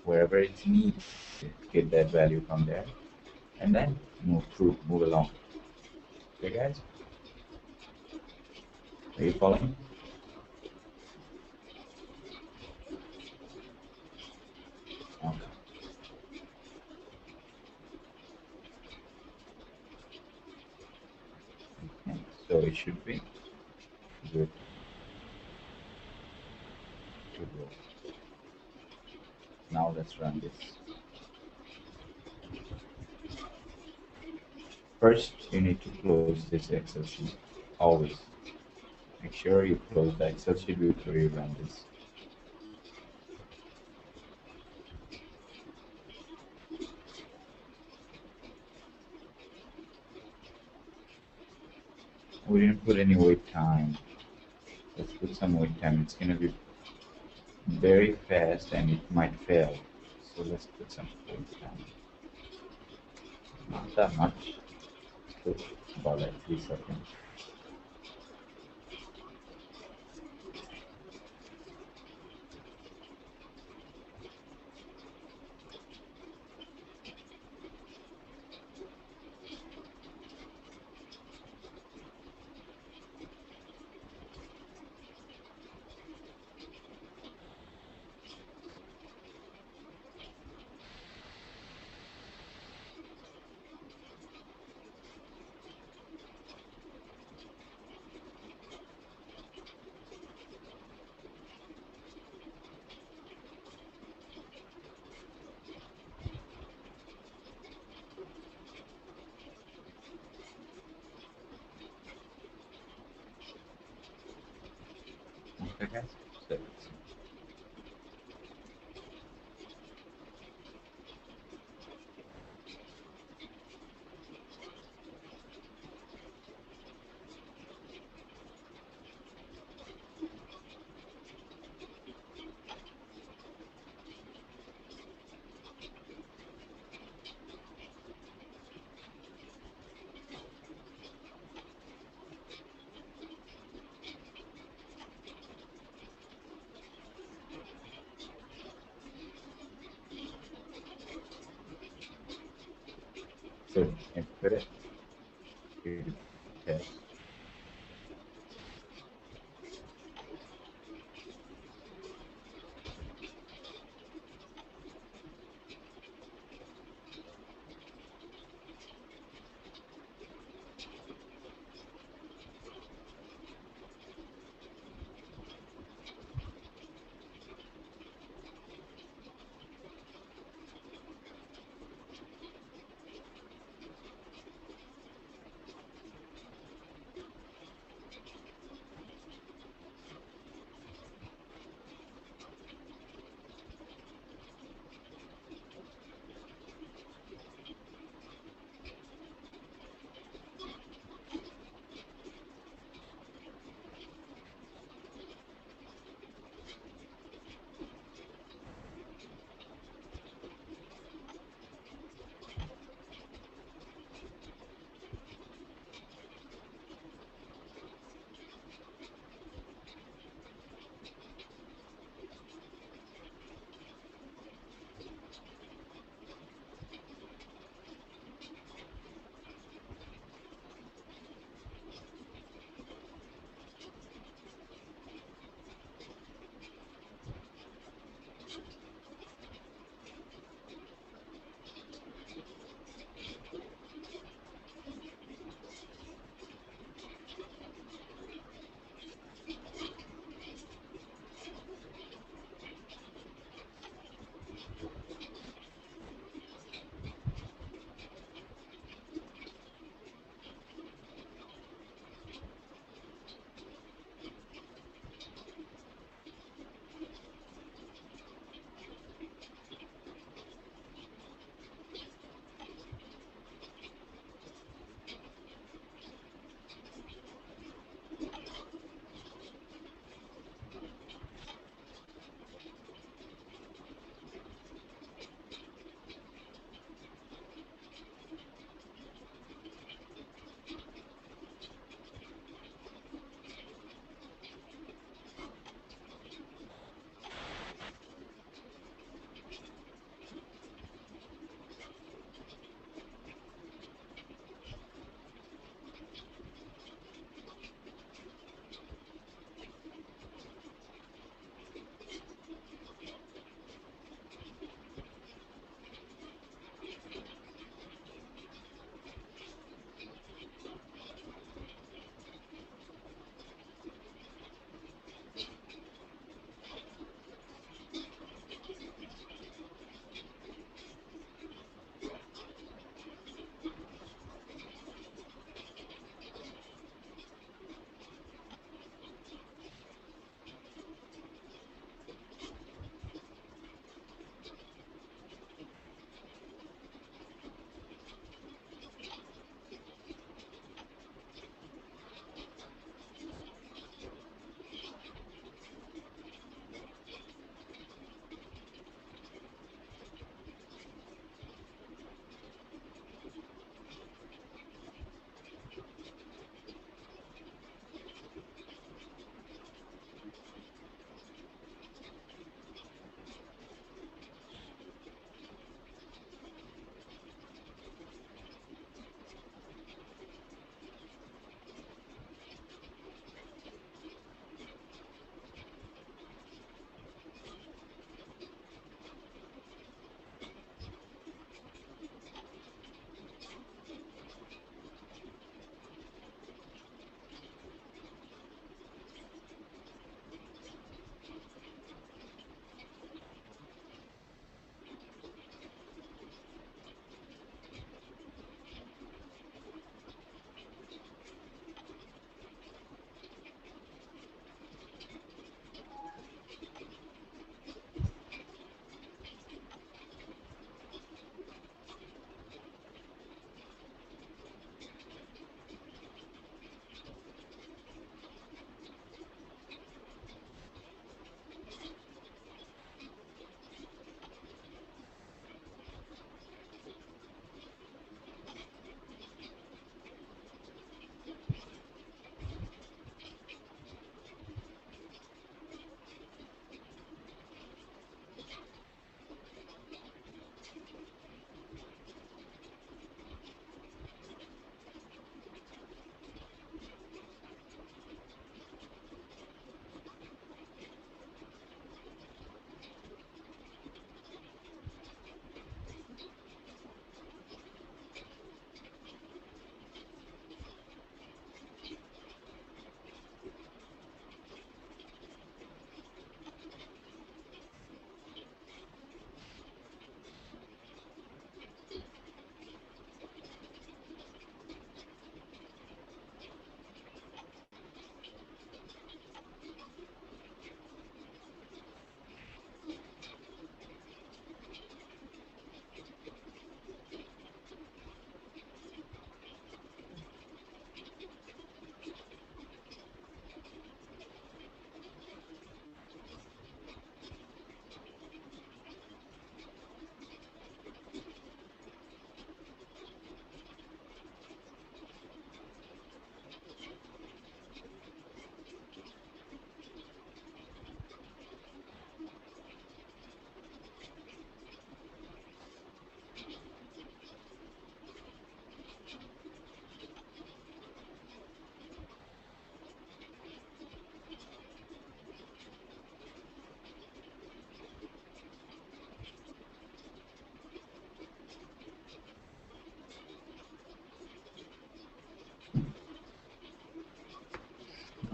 Wherever it's needed, get that value from there, and then move along. Okay, guys? Are you following? Okay. Okay. So it should be good to go. Now let's run this. First, you need to close this Excel sheet. Always. Make sure you close the Excel sheet before you run this. We didn't put any wait time. Let's put some wait time. It's going to be very fast and it might fail. So let's put some wait time. Not that much. Put about like 3 seconds. Okay, guys. So input it. Test.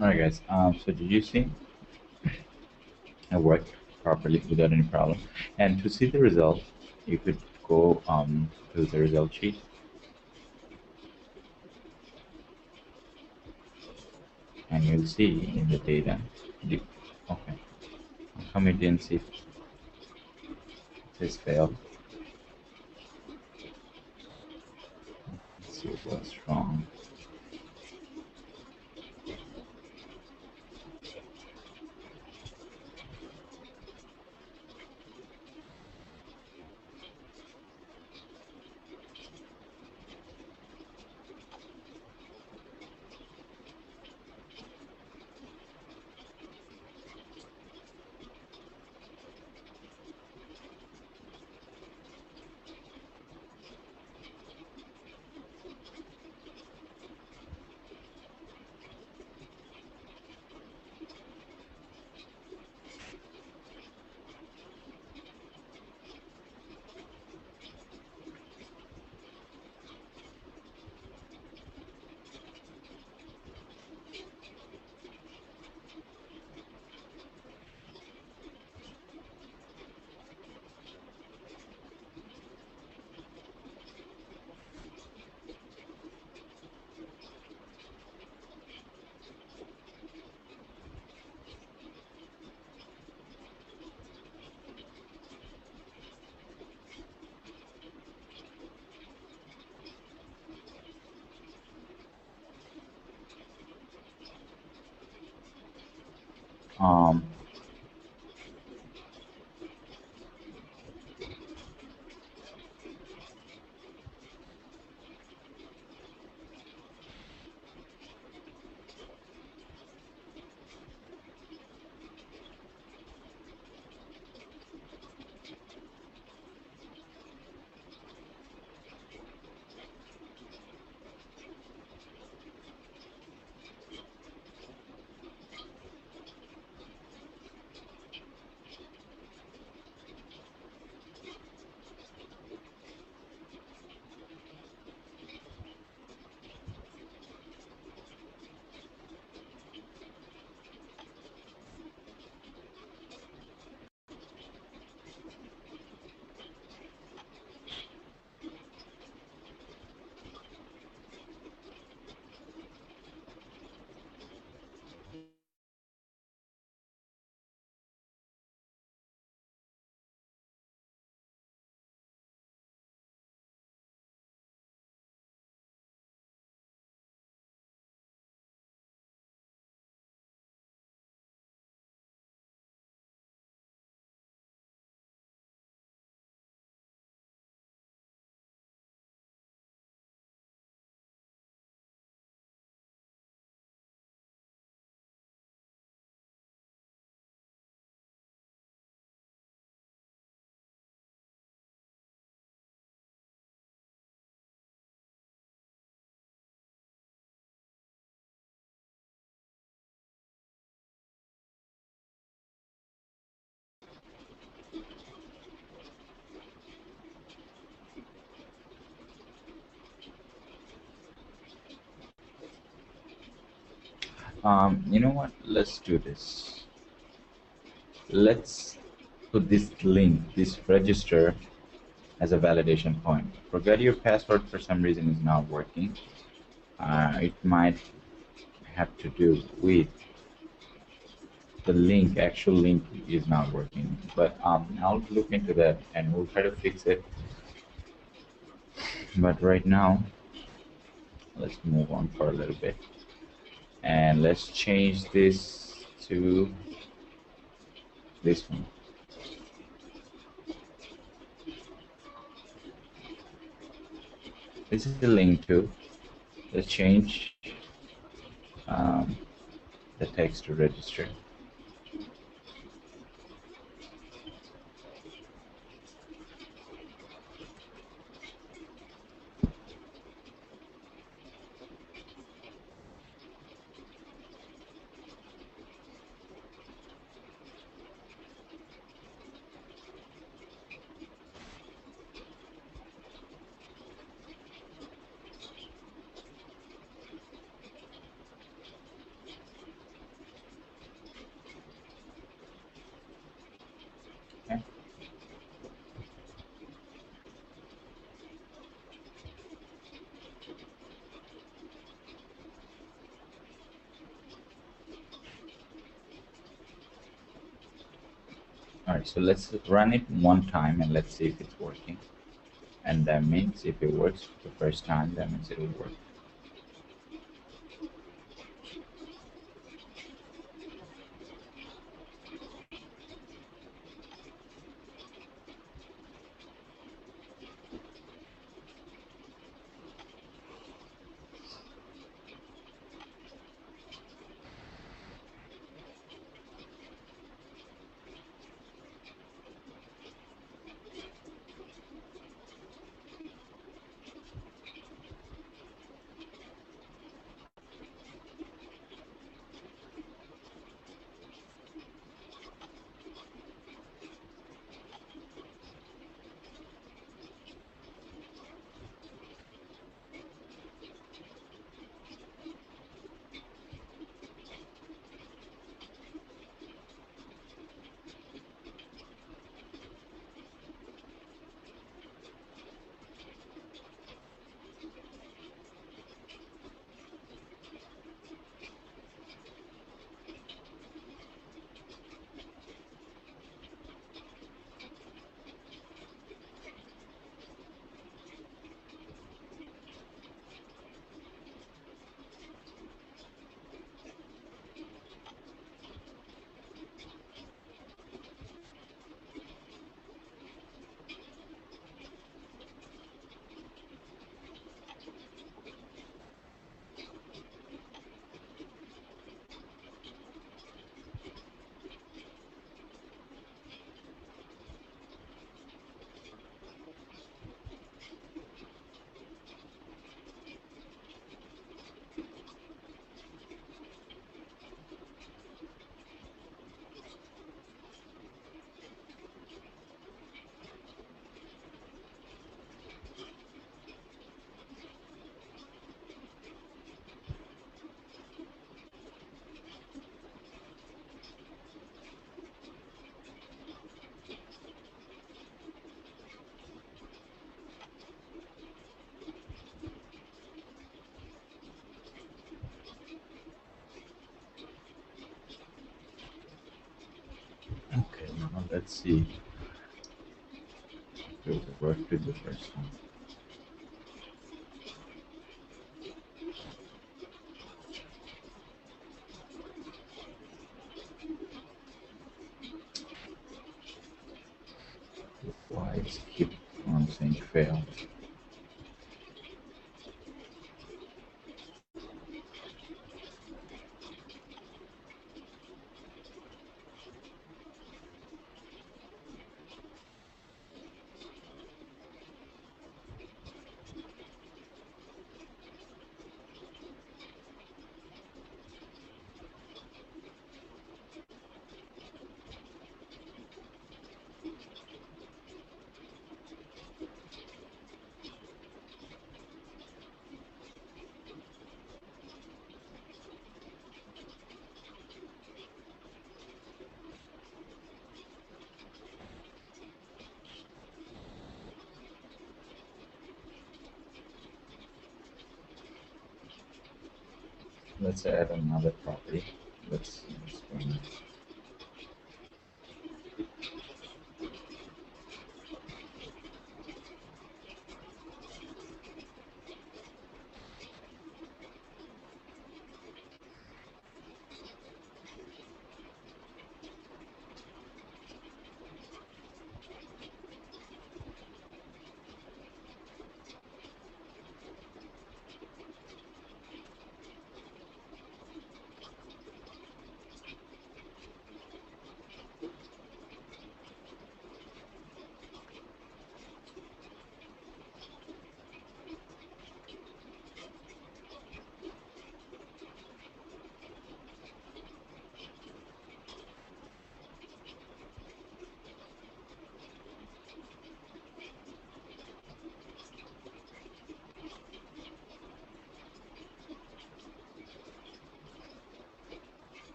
Alright guys, so did you see it worked properly without any problem? And to see the result, you could go to the result sheet, and you'll see in the data. Okay, how come it didn't see? It says failed. Let's see what's wrong. Um, you know what? Let's do this. Let's put this link, this register, as a validation point. Forget your password for some reason is not working. It might have to do with the link, actual link is not working. But I'll look into that and we'll try to fix it. But right now, let's move on for a little bit. And let's change this to this one. This is the link too. Let's change the text to register. Alright, so let's run it one time and let's see if it's working. And that means if it works the first time, that means it will work. Okay, now let's see. Does it work with the first one? Why is it keep on saying failed? Let's add another property. Let's see what's going on.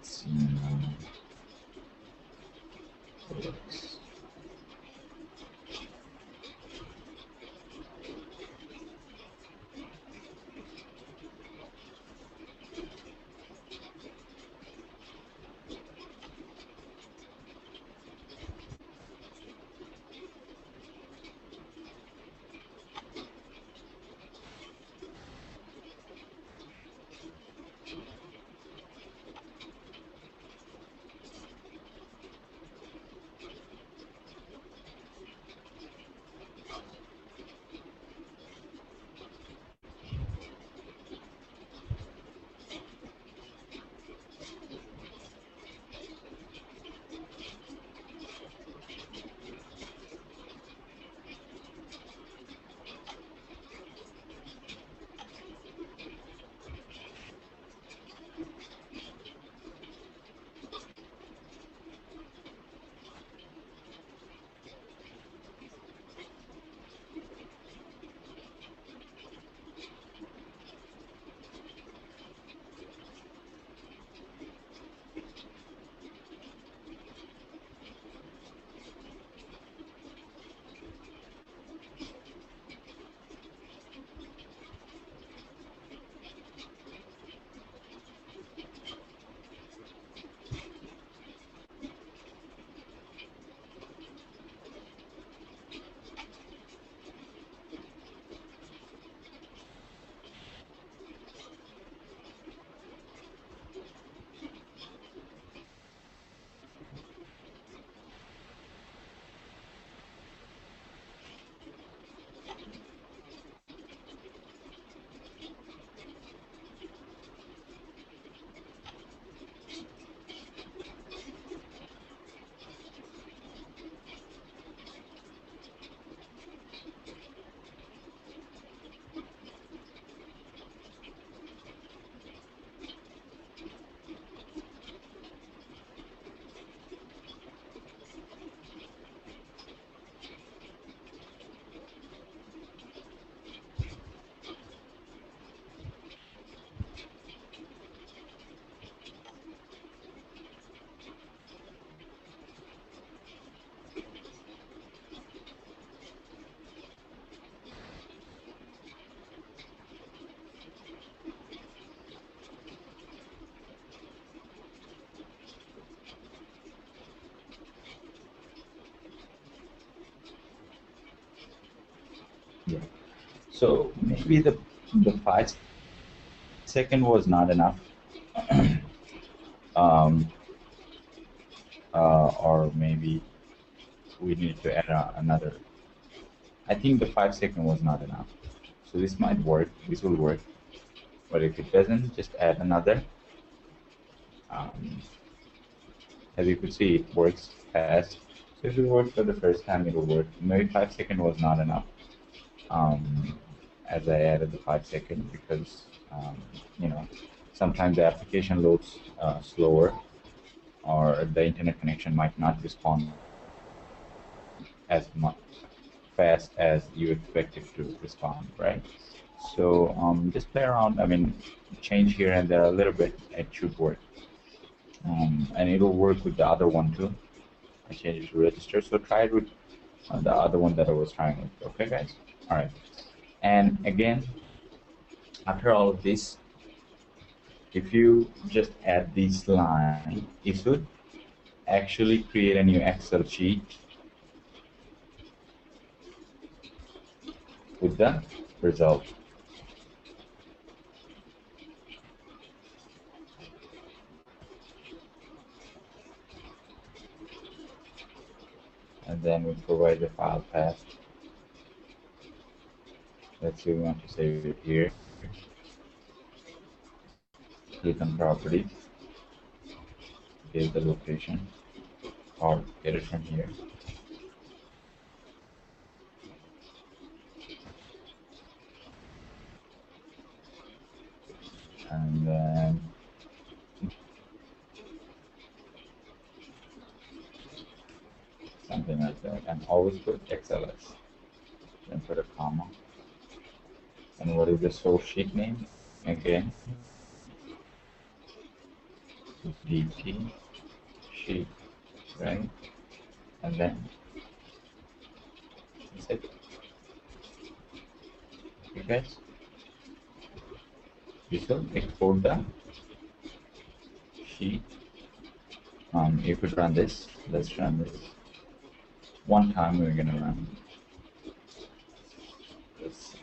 let's see now. Works. Yeah. So maybe the 5 second was not enough, um, or maybe we need to add another. I think the 5 second was not enough. So this might work. This will work. But if it doesn't, just add another. Um, as you could see, it works fast. So if it works for the first time, it will work. Maybe 5 second was not enough. As I added the 5 second because you know, sometimes the application loads slower, or the internet connection might not respond as much fast as you expect it to respond, right? So just play around. I mean, change here and there a little bit. It should work, and it'll work with the other one too. I changed it to register, so try it with the other one that I was trying with. Okay, guys. All right. And again, after all of this, if you just add this line, it should actually create a new Excel sheet with the result. And then we provide the file path. Let's say we want to save it here. Click on properties, give the location, or get it from here. And then something like that. And always put XLS. Then put a comma. And what is the source sheet name? Again, DT sheet, right? And then that's it. Okay, guys. This will export the sheet. You could run this. Let's run this. One time we're gonna run. Let's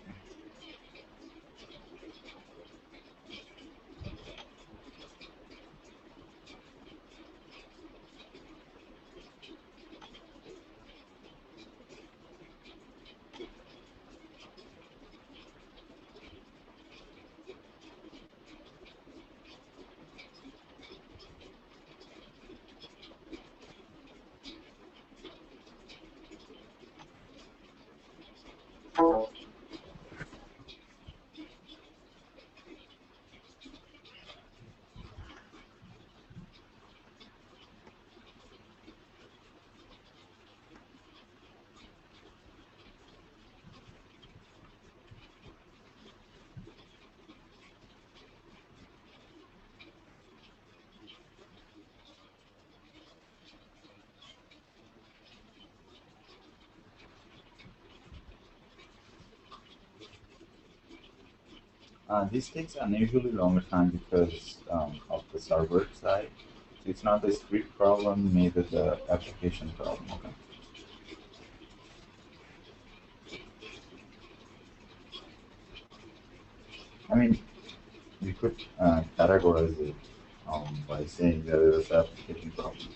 this takes unusually longer time because of the server side. So it's not the script problem, neither the application problem. Okay. I mean, we could categorize it by saying that it was application problem.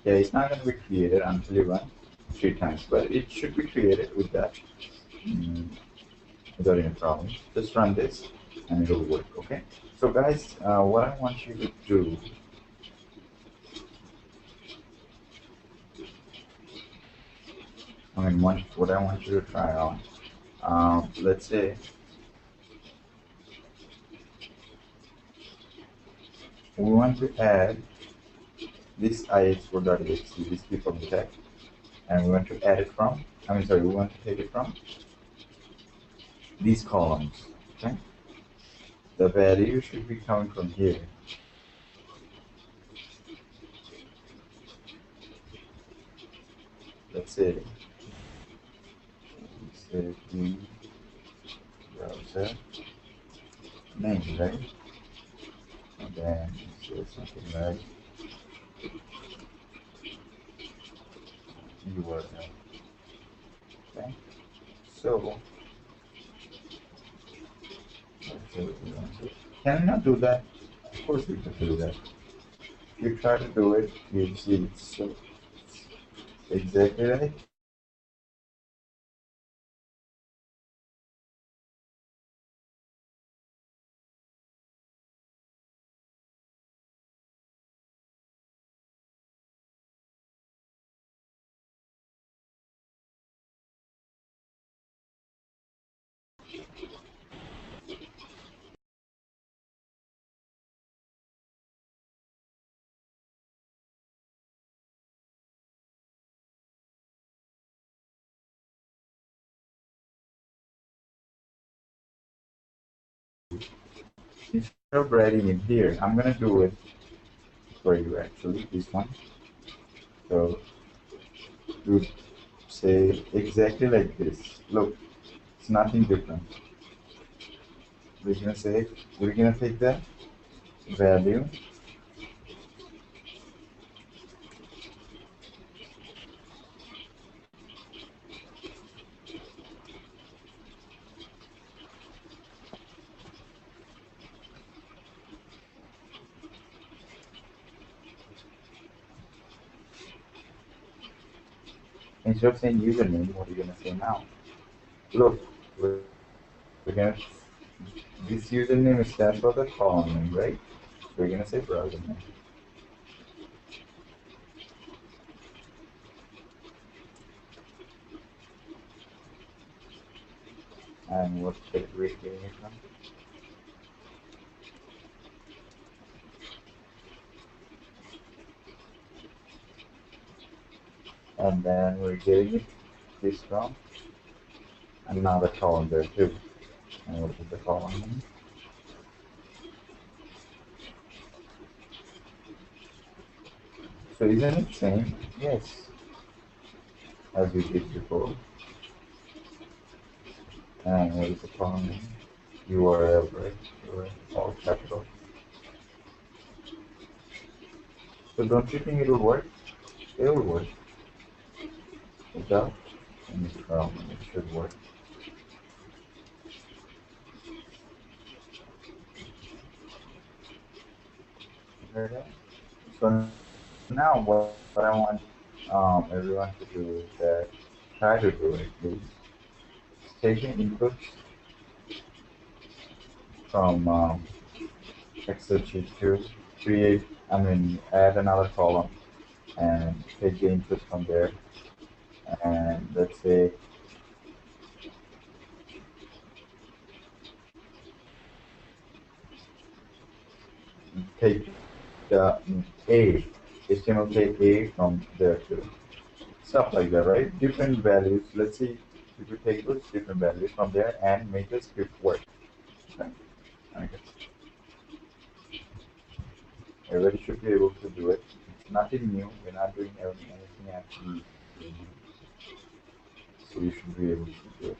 Yeah, it's not going to be created until you run 3 times, but it should be created with that without any problem. Just run this and it will work, okay? So guys, what I want you to do, what I want you to try on, let's say, we want to add this ix4.exe, this PeopleNtech, and we want to add it from, we want to take it from these columns, okay? The value should be coming from here. Let's say the browser name, right? And then say something like URL. Okay, so can we not do that? Of course we can do that. If you try to do it, you'll see it's so exactly right. Instead of writing it here, I'm gonna do it for you actually, this one. So you say exactly like this. Look, it's nothing different. We're gonna take that value instead of saying username, what are you gonna say now? Look, we're gonna this username stands for the column name, right? We're gonna say browser name. And what category getting it from? And then we're getting it this from another column there too. And what is the column name? So isn't it same? Yes. As we did before. And what is the column name? URL, right? URL, all capital. So don't you think it will work? It will work. Without any problem, it should work. Heard that? So now what I want everyone to do is that try to do it, please. Taking inputs from Excel sheet to add another column and take the inputs from there. And let's say take the HTML take A from there too. Stuff like that, right? Different values. Let's see if we take those different values from there and make the script work. Okay. Everybody should be able to do it. It's nothing new. We're not doing anything actually new. So you should be able to do it.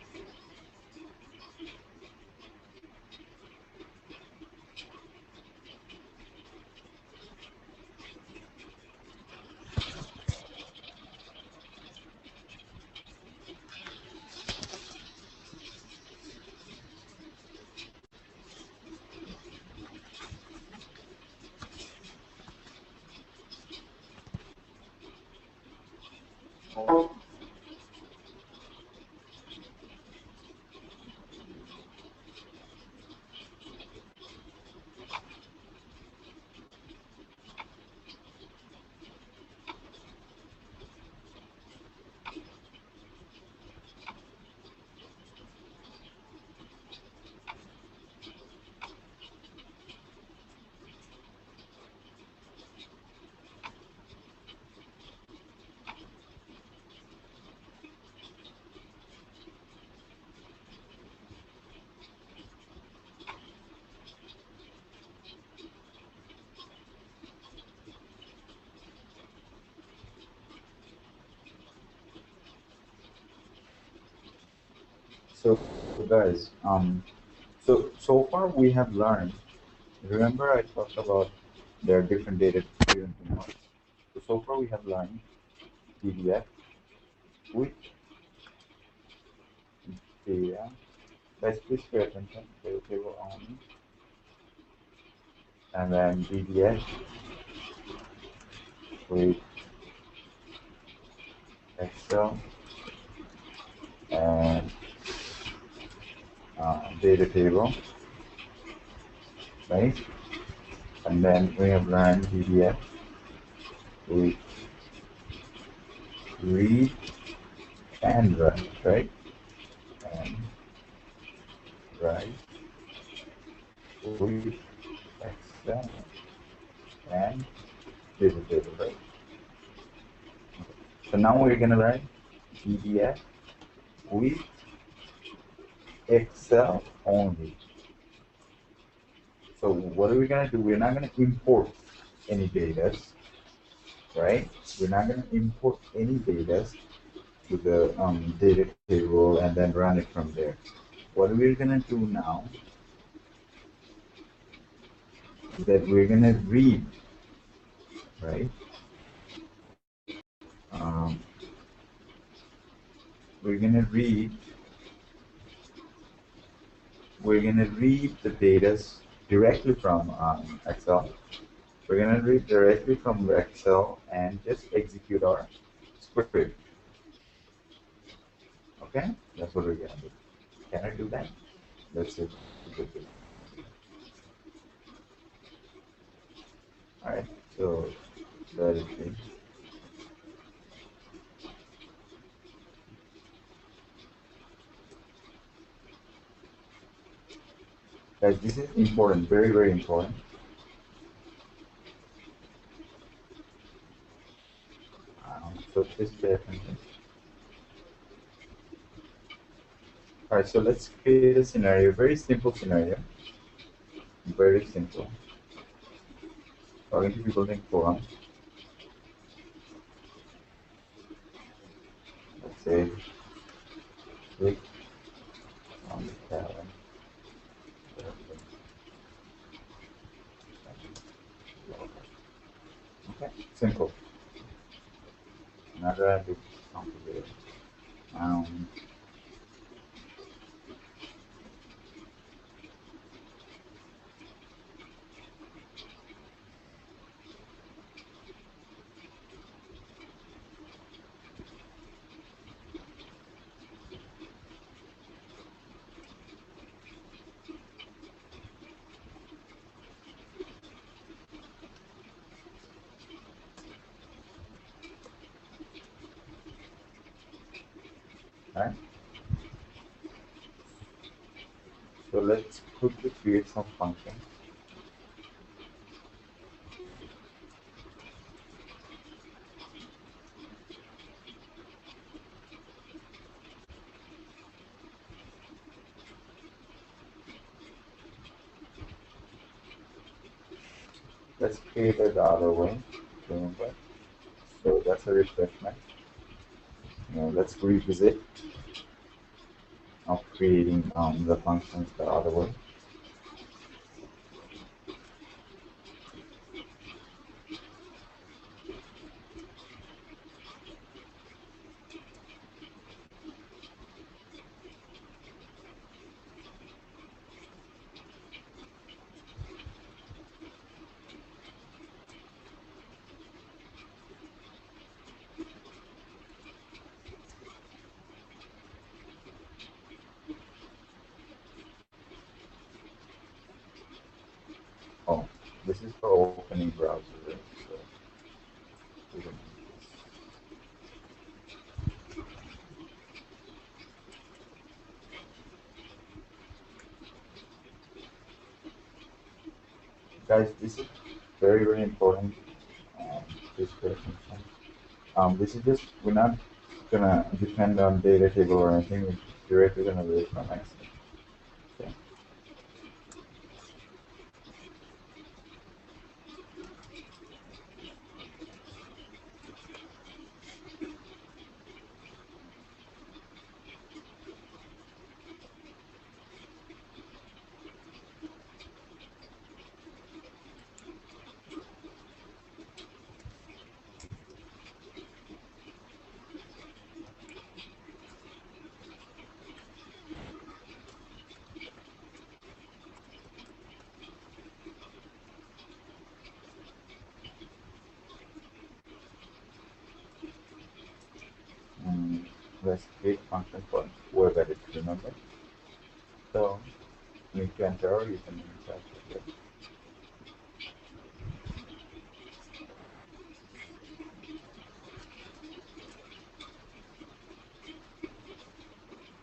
So guys, so far we have learned. Remember I talked about there are different data student modes. So far we have learned PDF with data. Let's please pay attention to the table only. And then PDF with Excel and data table, right? And then we have learned PDF with read and write, right? And write with Excel and data table, right? So now we're gonna learn PDF with Excel only. So what are we gonna do? We're not gonna import any data, right? We're not gonna import any data to the data table and then run it from there. What we're gonna do now that we're gonna read, right? Um, we're gonna read the data directly from Excel. We're gonna read directly from Excel and just execute our script. Okay, that's what we're gonna do. Can I do that? Let's see. All right. So let it be. Guys, this is important, very, very important. So just pay attention. All right, so let's create a scenario, very simple scenario, very simple. Talking to PeopleNtech forum. Let's say click on the calendar. Okay, simple. Not that big complicated. Um, Alright. So let's quickly create some functions. Let's create it the other way. Remember? So that's a refreshment. Now let's revisit of creating the functions the other way. Oh, this is for opening browser. Right? So we can guys, this is very, very important. This question. This is just, we're not gonna depend on data table or anything. We're directly gonna read it from Excel. Okay. Let's create function for web edit, remember? So you need to enter or you can enter it.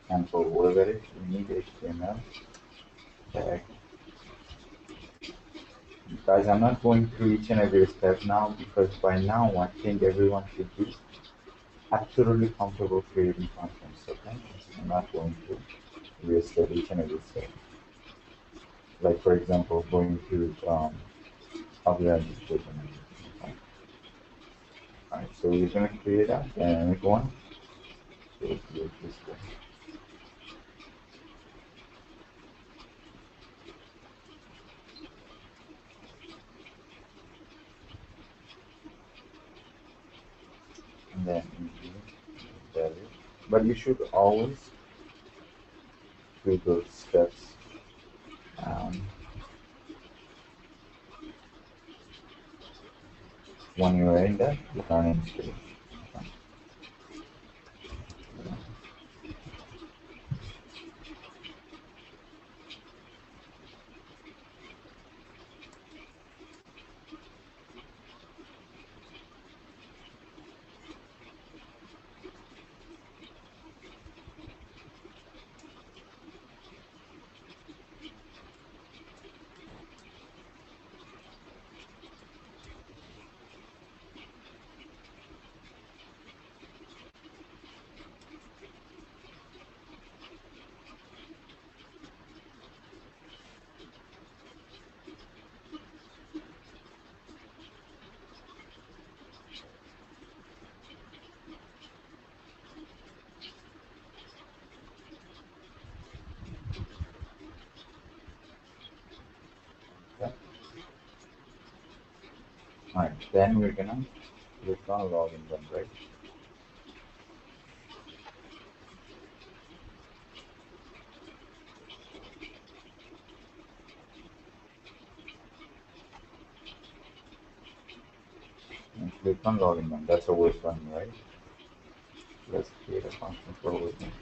And for web edit, we need HTML tag. Guys, I'm not going through each and every step now because by now I think everyone should be absolutely comfortable creating functions. Okay, I'm not going to reset each and every step. Like for example, going to how we are just Alright, so we're gonna create a dynamic one. So create this one. and then value. But you should always do those steps when you are in the learning stage. Okay. Alright, then we're gonna click on login button, right? And click on login button. That's always one, right? Let's create a function for waiting.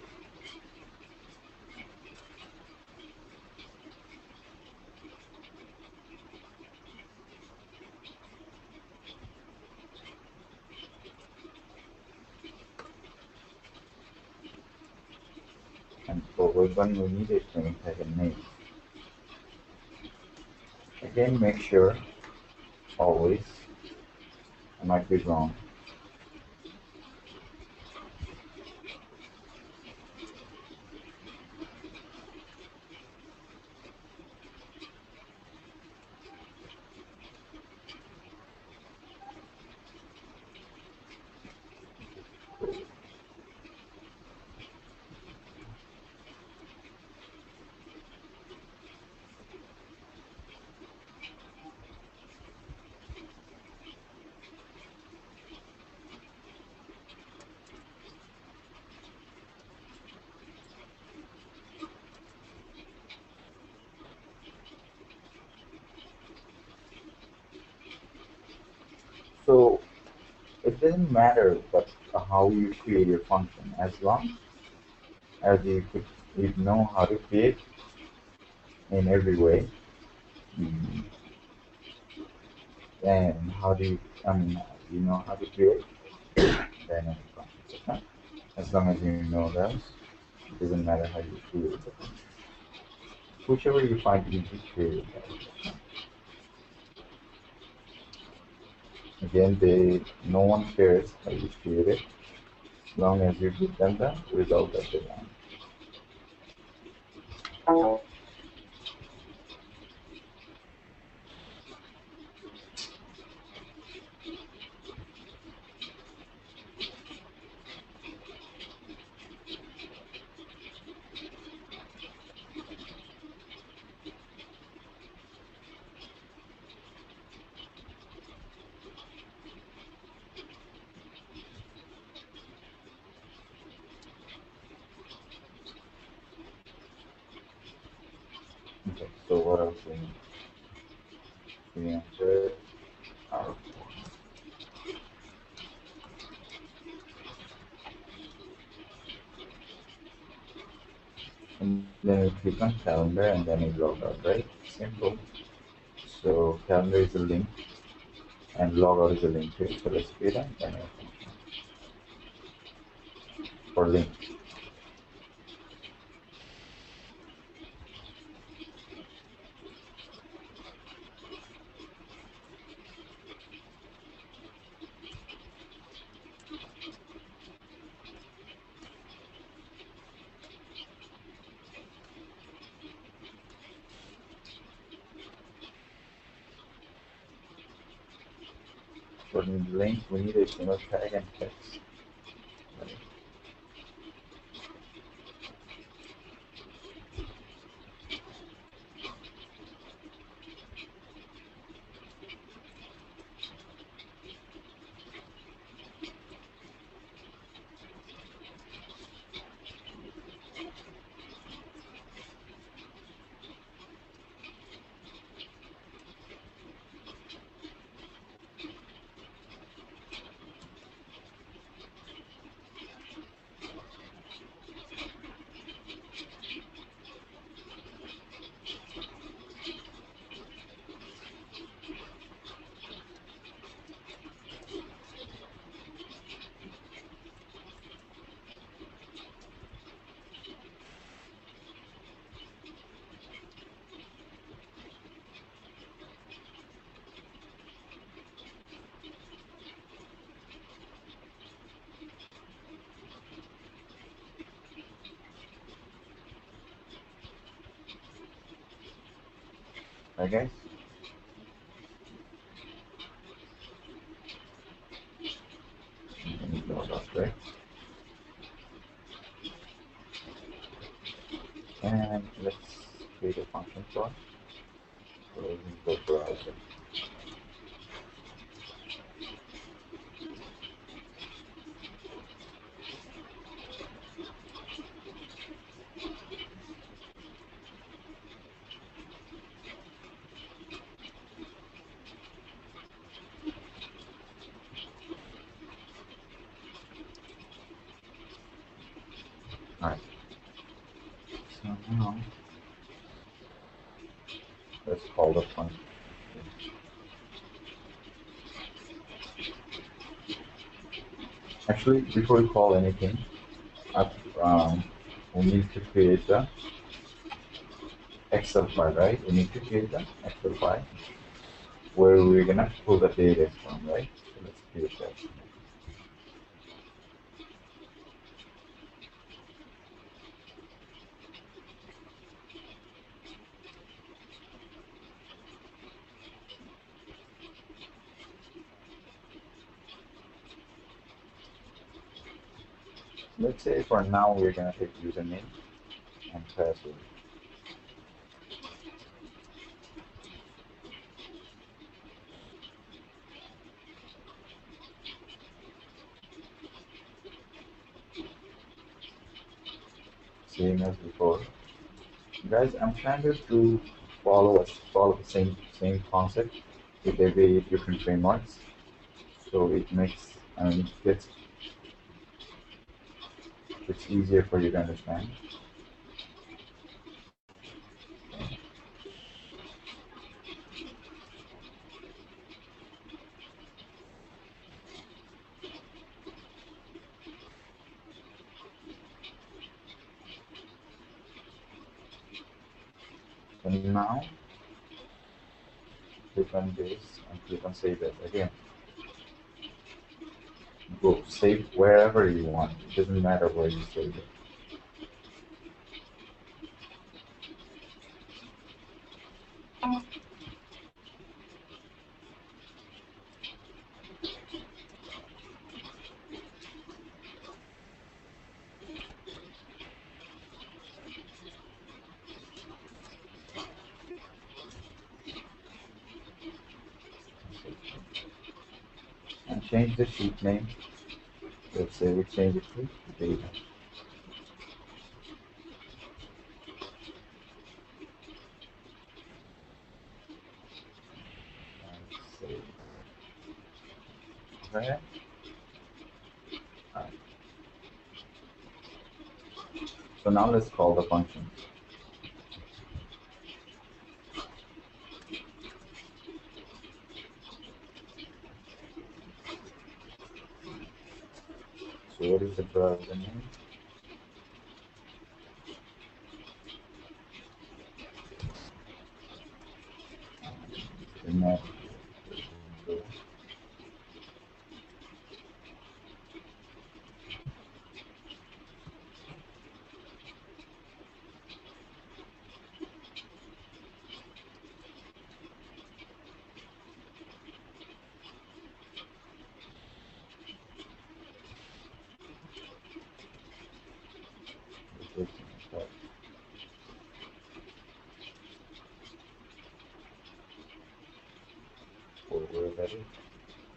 And for wait button, we need it to have a name. Again, make sure always, I might be wrong. So it doesn't matter but how you create your function, as long as you know how to create in every way. Mm, and how do you, you know how to create dynamic functions, okay? As long as you know those, it doesn't matter how you create the function. Whichever you find easy, create that. Again, no one cares how you create it, as long as you give them the result that they want. Okay, so what else we need? We answered our and then we click on calendar and then we log out, right? Simple. So calendar is a link and log out is a link to it. So let's create a dynamic function for link. For the link, we need a single tag and text. Right. Okay. Right. And let's create a function for it. So we go browser. Alright. So now let's call the function. Actually, before we call anything, we need to create the Excel file, right? We need to create the Excel file where we're gonna pull the data from, right? So let's create that. Let's say for now we're gonna take username and password. Same as before. Guys, I'm trying to follow the same concept with every different frameworks. So it makes it's easier for you to understand. And now click on this and click on save as again. Go save wherever you want. It doesn't matter where you save it. And change the sheet name. Let's say we change it to data. Okay. Right. So now let's call the function. So what is the browser name? Internet.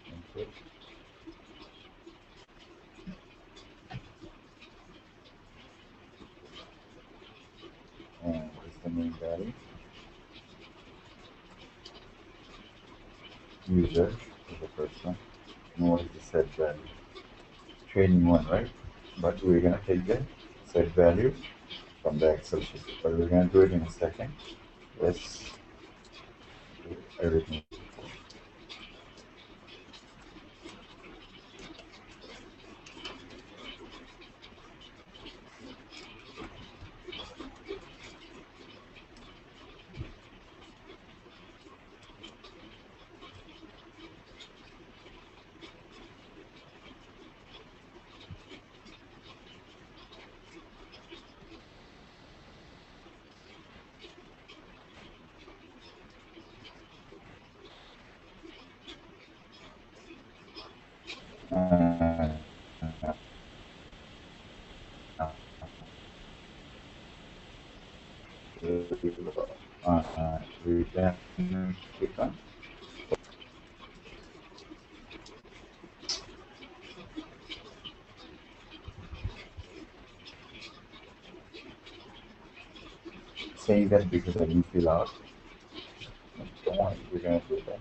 Input. And it's the main value. User is the first one. And what is the set value? Training one, right? But we're gonna take the set value from the Excel sheet. But we're gonna do it in a second. Let's do everything. we can click on saying that because I didn't fill out. Don't worry, we're gonna do that.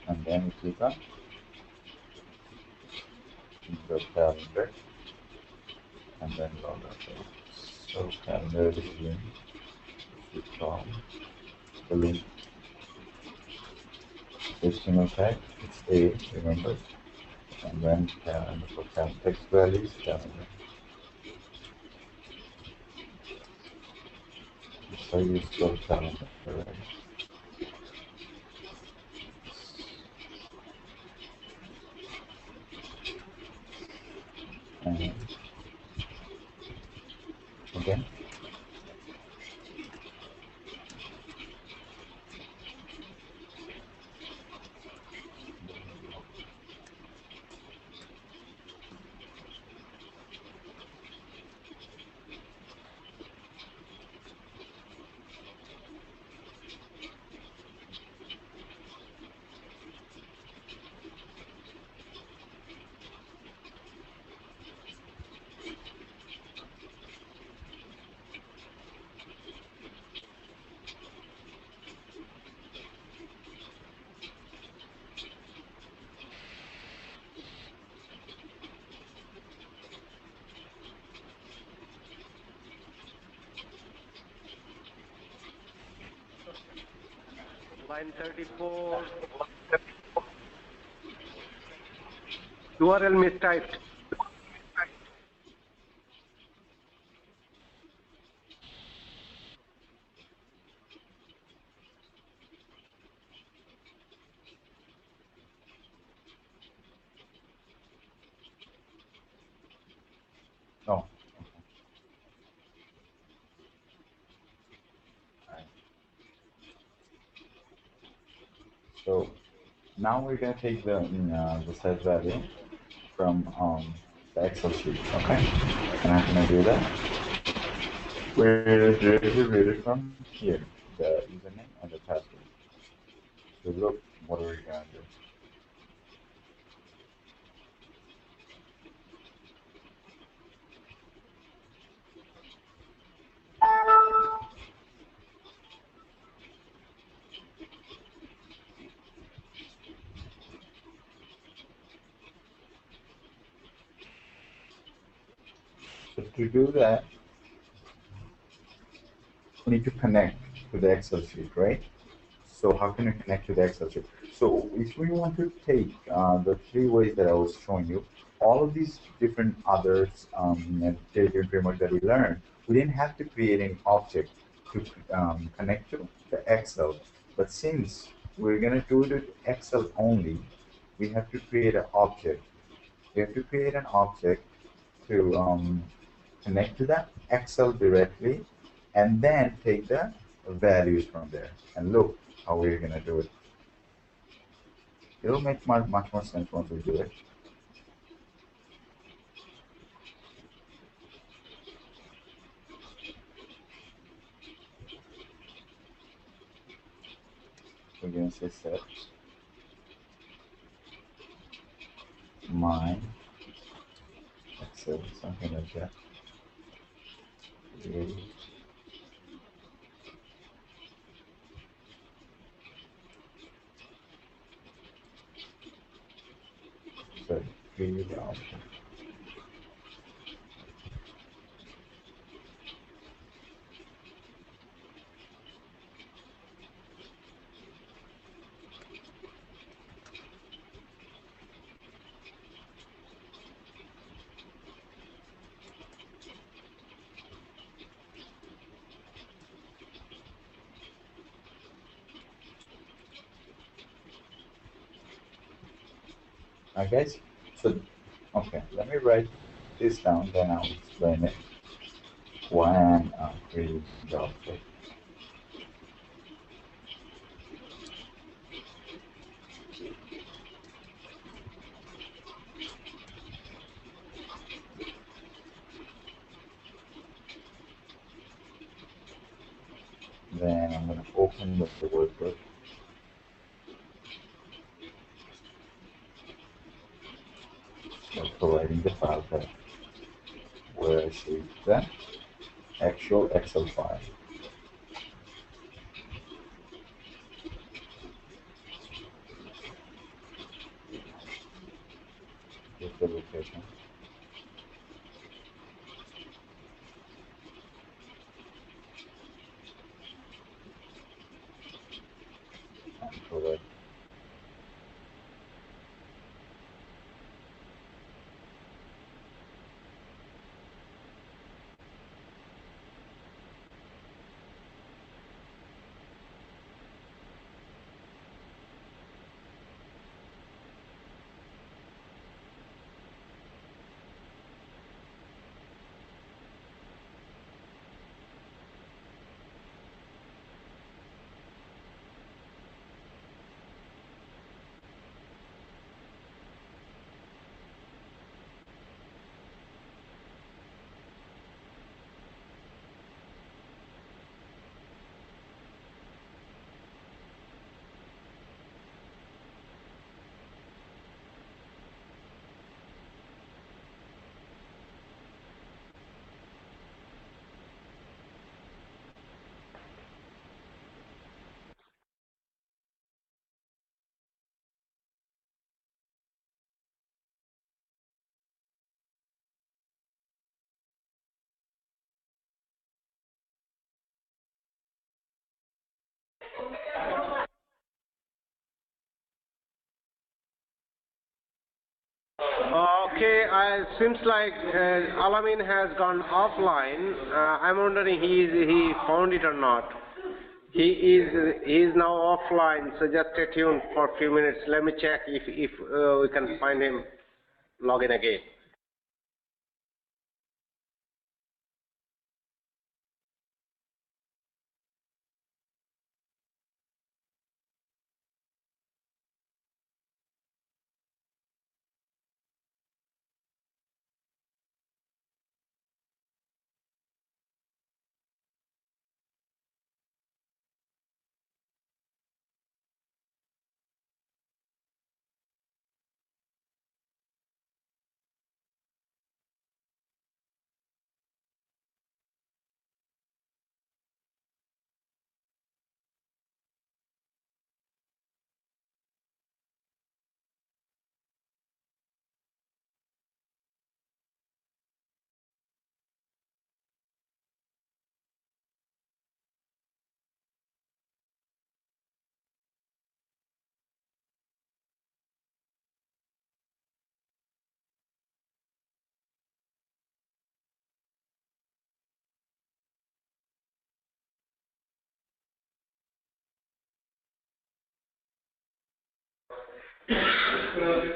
And then we click on the calendar and then log out. So calendar is in from the link HTML tag, it's A, remember, and then calendar for text values, calendar. So you store calendar, right? And again, Line 34. URL mistyped. no. Right. So now we're gonna take the set value from the Excel sheet, okay? And I'm gonna do that. We're directly read it from here, the username and the password. So look, what are we gonna do? So to do that, we need to connect to the Excel sheet, right? So how can we connect to the Excel sheet? So if we want to take the three ways that I was showing you, all of these different others and different framework that we learned, we didn't have to create an object to connect to the Excel. But since we're gonna do it with Excel only, we have to create an object. We have to create an object to connect to the Excel directly, and then take the values from there. And look how we're gonna do it. It'll make much more sense once we do it. We're gonna say set my Excel, something like that. So create the option. I guess so. Okay, let me write this down, then I'll explain it. Why I'm creating the object. Then I'm going to open with the workbook. So providing the file path where I save the actual Excel file. With the location. And provide. Okay, seems like Alamin has gone offline. I'm wondering he found it or not. He is now offline, so just stay tuned for a few minutes. Let me check if we can find him. Log in again.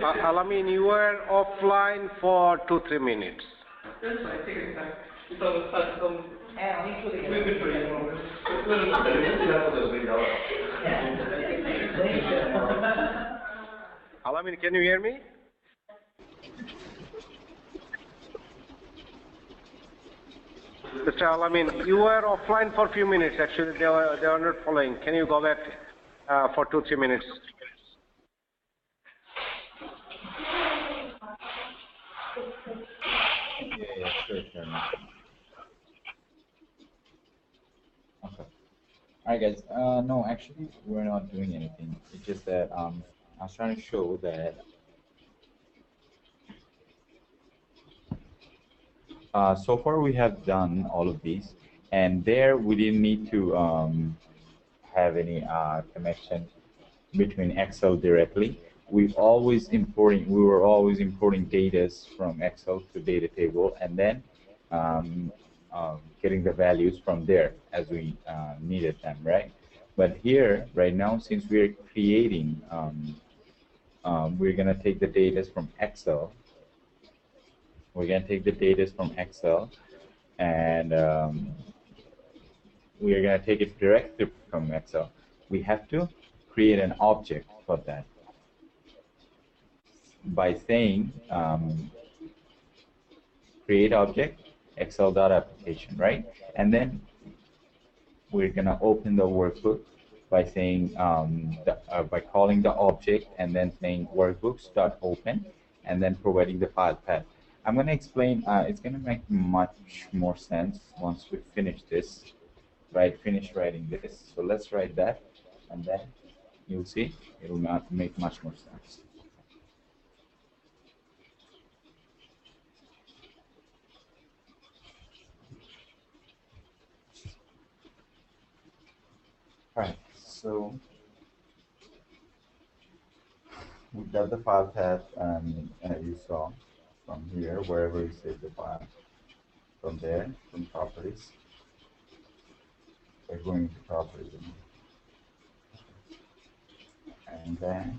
Alamin, you were offline for 2-3 minutes. Alamin, can you hear me? Mr. Alamin, you were offline for a few minutes. Actually, they were not following. Can you go back for 2-3 minutes? Yeah, sure. Okay. Alright guys, no, actually we're not doing anything. It's just that I was trying to show that so far we have done all of these, and there we didn't need to have any connection between Excel directly. We were always importing data from Excel to data table, and then um, getting the values from there as we needed them, right? But here, right now, since we're creating we're going to take the data from Excel. We're going to take the data from Excel, and we are going to take it directly from Excel. We have to create an object for that by saying create object Excel.application, right? And then we're going to open the workbook by saying by calling the object and then saying workbooks.open and then providing the file path. I'm going to explain. It's going to make much more sense once we finish this. Right, finish writing this. So let's write that, and then you'll see it'll make much more sense. All right, so we got the file path, and you saw from here, wherever you save the file, from there, from properties, we're going to properties, and then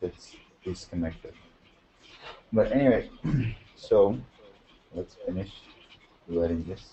it's disconnected. But anyway, so let's finish writing this.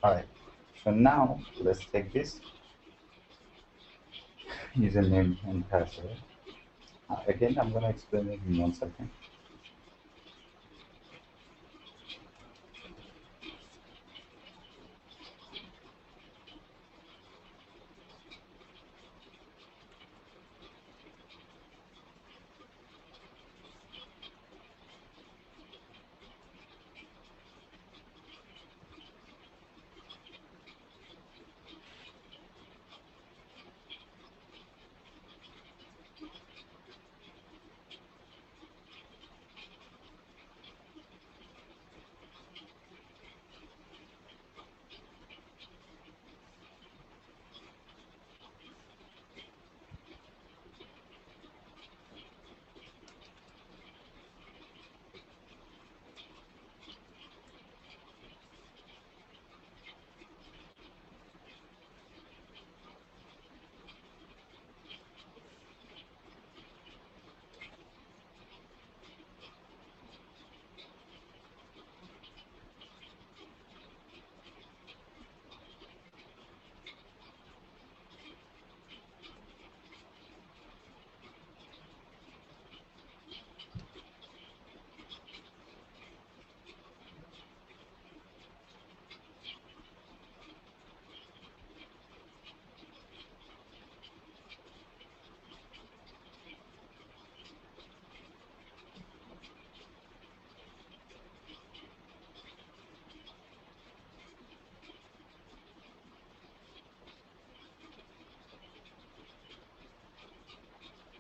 All right, so now let's take this username and password. Again, I'm going to explain it in 1 second.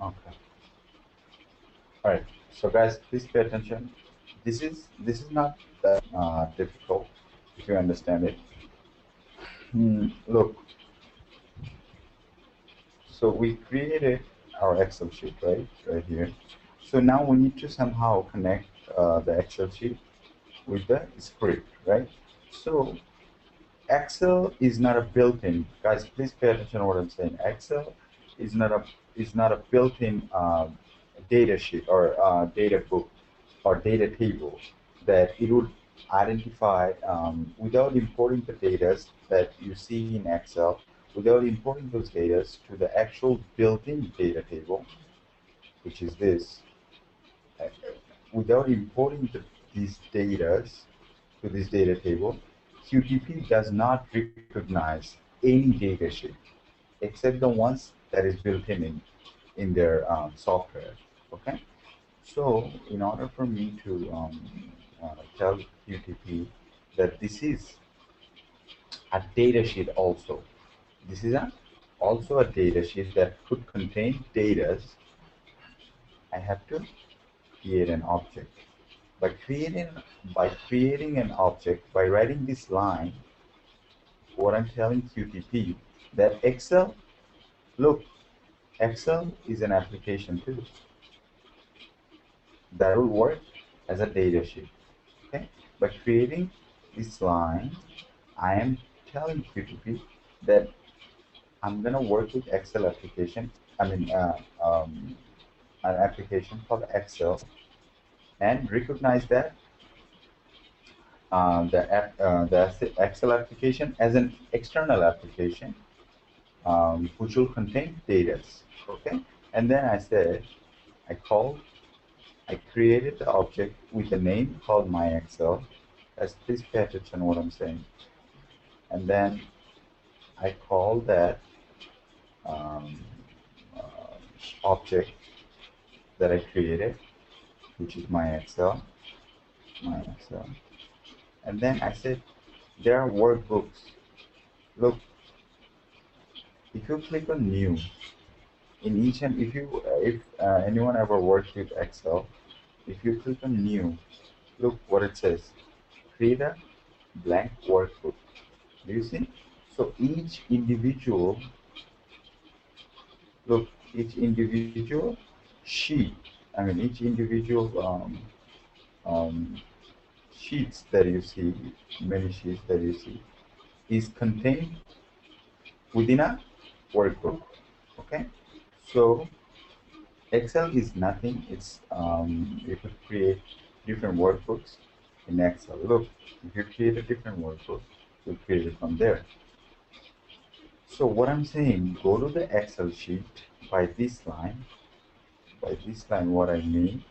Okay. All right. So guys, please pay attention. This is not that difficult if you understand it. Look, so we created our Excel sheet, right here. So now we need to somehow connect the Excel sheet with the script, right? So Excel is not a built-in, guys. Please pay attention to what I'm saying. Excel is not a built-in data sheet or data book or data table that it would identify without importing the data that you see in Excel, without importing those data to the actual built-in data table, which is this. Without importing these data to this data table, QTP does not recognize any data sheet except the ones that is built in their software. Okay, so in order for me to tell QTP that this is a data sheet also, this is also a data sheet that could contain data, I have to create an object. By creating an object, by writing this line, what I'm telling QTP that Excel, look, Excel is an application too that will work as a data sheet. Okay, by creating this line, I am telling QTP that I'm gonna work with Excel application. I mean, an application called Excel, and recognize that the Excel application as an external application, which will contain data. Okay, and then I created the object with a name called my Excel. As please pay attention to what I'm saying. And then I call that um, uh, object that I created, which is my Excel. And then I said there are workbooks. Look, if you click on new in each and if anyone ever worked with Excel, if you click on new, look what it says: create a blank workbook. Do you see? So each individual sheet, I mean each individual sheets that you see, many sheets that you see, is contained within a workbook. Okay, so Excel is nothing. It's you could create different workbooks in Excel. Look, if you create a different workbook, you create it from there. So what I'm saying, go to the Excel sheet by this line. By this line, what I mean,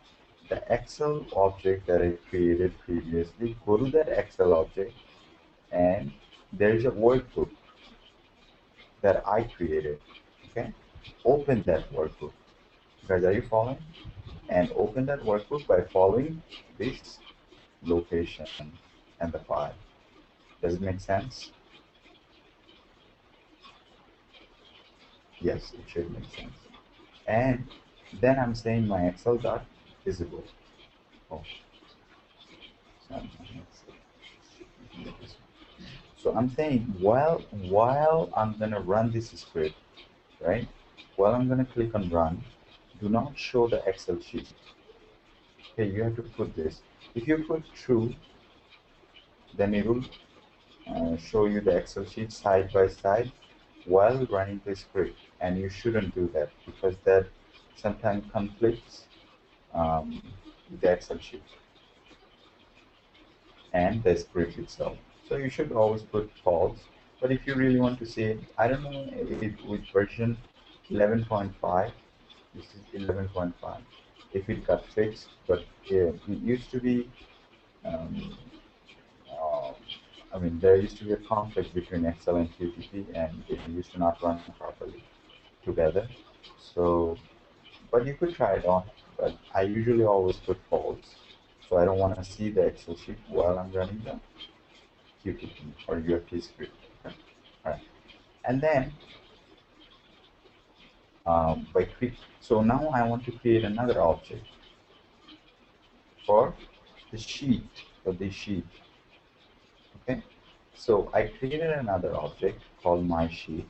the Excel object that I created previously, go to that Excel object, and there is a workbook that I created. Okay, open that workbook. Guys, are you following? And open that workbook by following this location and the file. Does it make sense? Yes, it should make sense. And then I'm saying my Excel dot visible. Oh, so I'm saying while I'm gonna run this script, right? While I'm gonna click on run, do not show the Excel sheet. Okay, you have to put this. If you put true, then it will show you the Excel sheet side by side while running the script, and you shouldn't do that because that sometimes conflicts with the Excel sheet and the script itself. So you should always put false. But if you really want to see it, I don't know if with version 11.5, this is 11.5, if it got fixed, but it used to be um, uh, I mean, there used to be a conflict between Excel and QTP, and it used to not run properly together. So, but you could try it on. But I usually always put false, so I don't want to see the Excel sheet while I'm running the QTP or UFT script. Okay? All right, and then So now I want to create another object for the sheet, for this sheet. Okay, so I created another object called my sheet,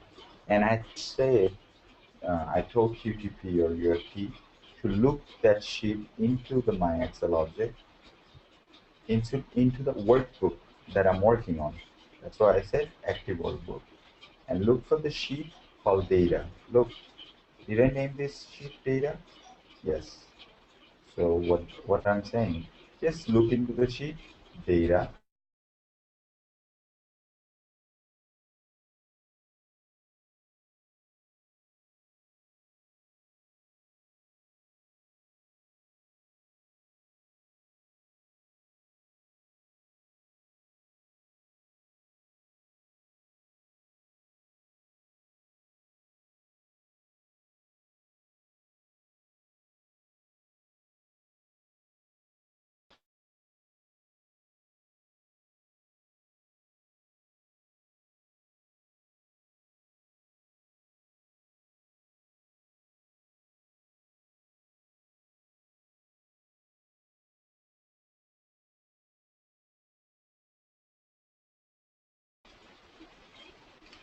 and I told QTP or UFT to look that sheet into the my Excel object, into the workbook that I'm working on. That's why I said active workbook, and look for the sheet called data. Look, did I name this sheet data? Yes. So what I'm saying, just look into the sheet data.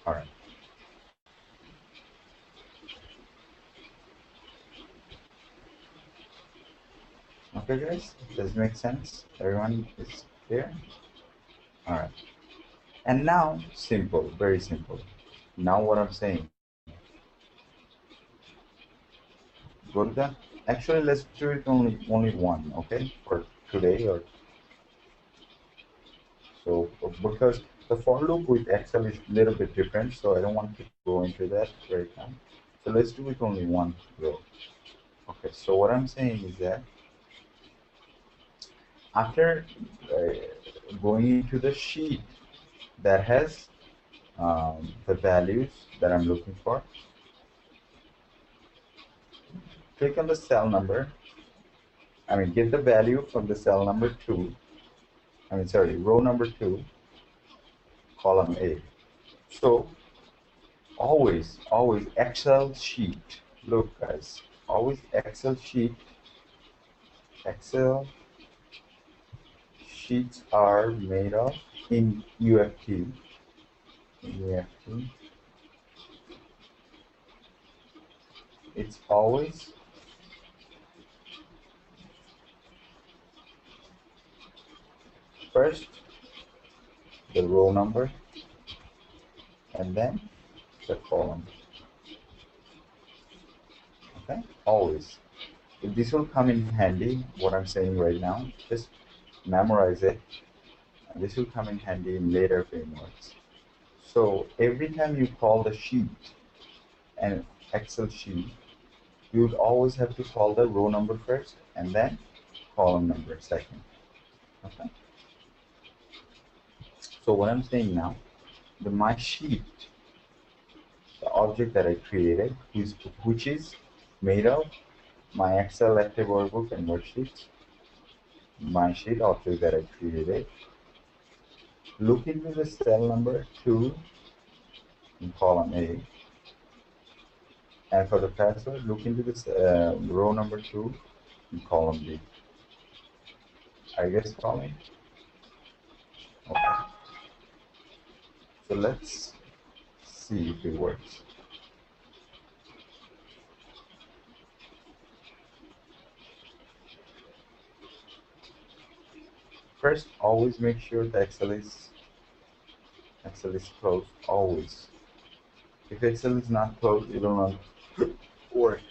All right. Okay, guys, does it make sense? Everyone is clear? All right. And now, simple, very simple. Now what I'm saying, go to the, actually let's do it only one, okay, for today. Or so, because the for loop with Excel is a little bit different, so I don't want to go into that right now. So let's do it only one row. Okay, so what I'm saying is that after going into the sheet that has the values that I'm looking for, click on the cell number. I mean, get the value from the cell number 2. I mean, sorry, row number 2, column A. So always Excel sheet. Look, guys, always Excel sheets are made of in UFT. It's always first the row number and then the column. Okay, always. This will come in handy. What I'm saying right now, just memorize it. This will come in handy in later frameworks. So every time you call the sheet, an Excel sheet, you would always have to call the row number first and then column number second. Okay. So what I'm saying now, the my sheet, the object that I created, which is made of my Excel active workbook and worksheets, my sheet object that I created, look into the cell number 2 in column A, and for the password, look into this row number 2 in column B. I guess following. Okay. So let's see if it works. First, always make sure the Excel is closed. Always. If Excel is not closed, it will not work.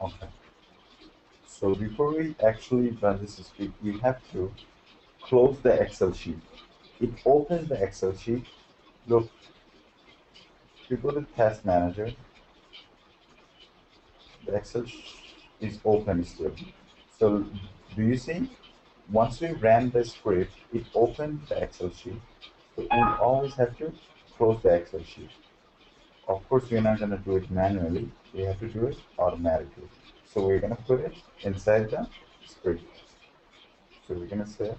Okay. So before we actually run this script, we have to close the Excel sheet. It opens the Excel sheet. Look, if you go to Task Manager, the is open still. So do you see? Once we ran the script, it opened the Excel sheet. So we always have to close the Excel sheet. Of course, we're not going to do it manually. We have to do it automatically. So we're going to put it inside the script. So we're going to say,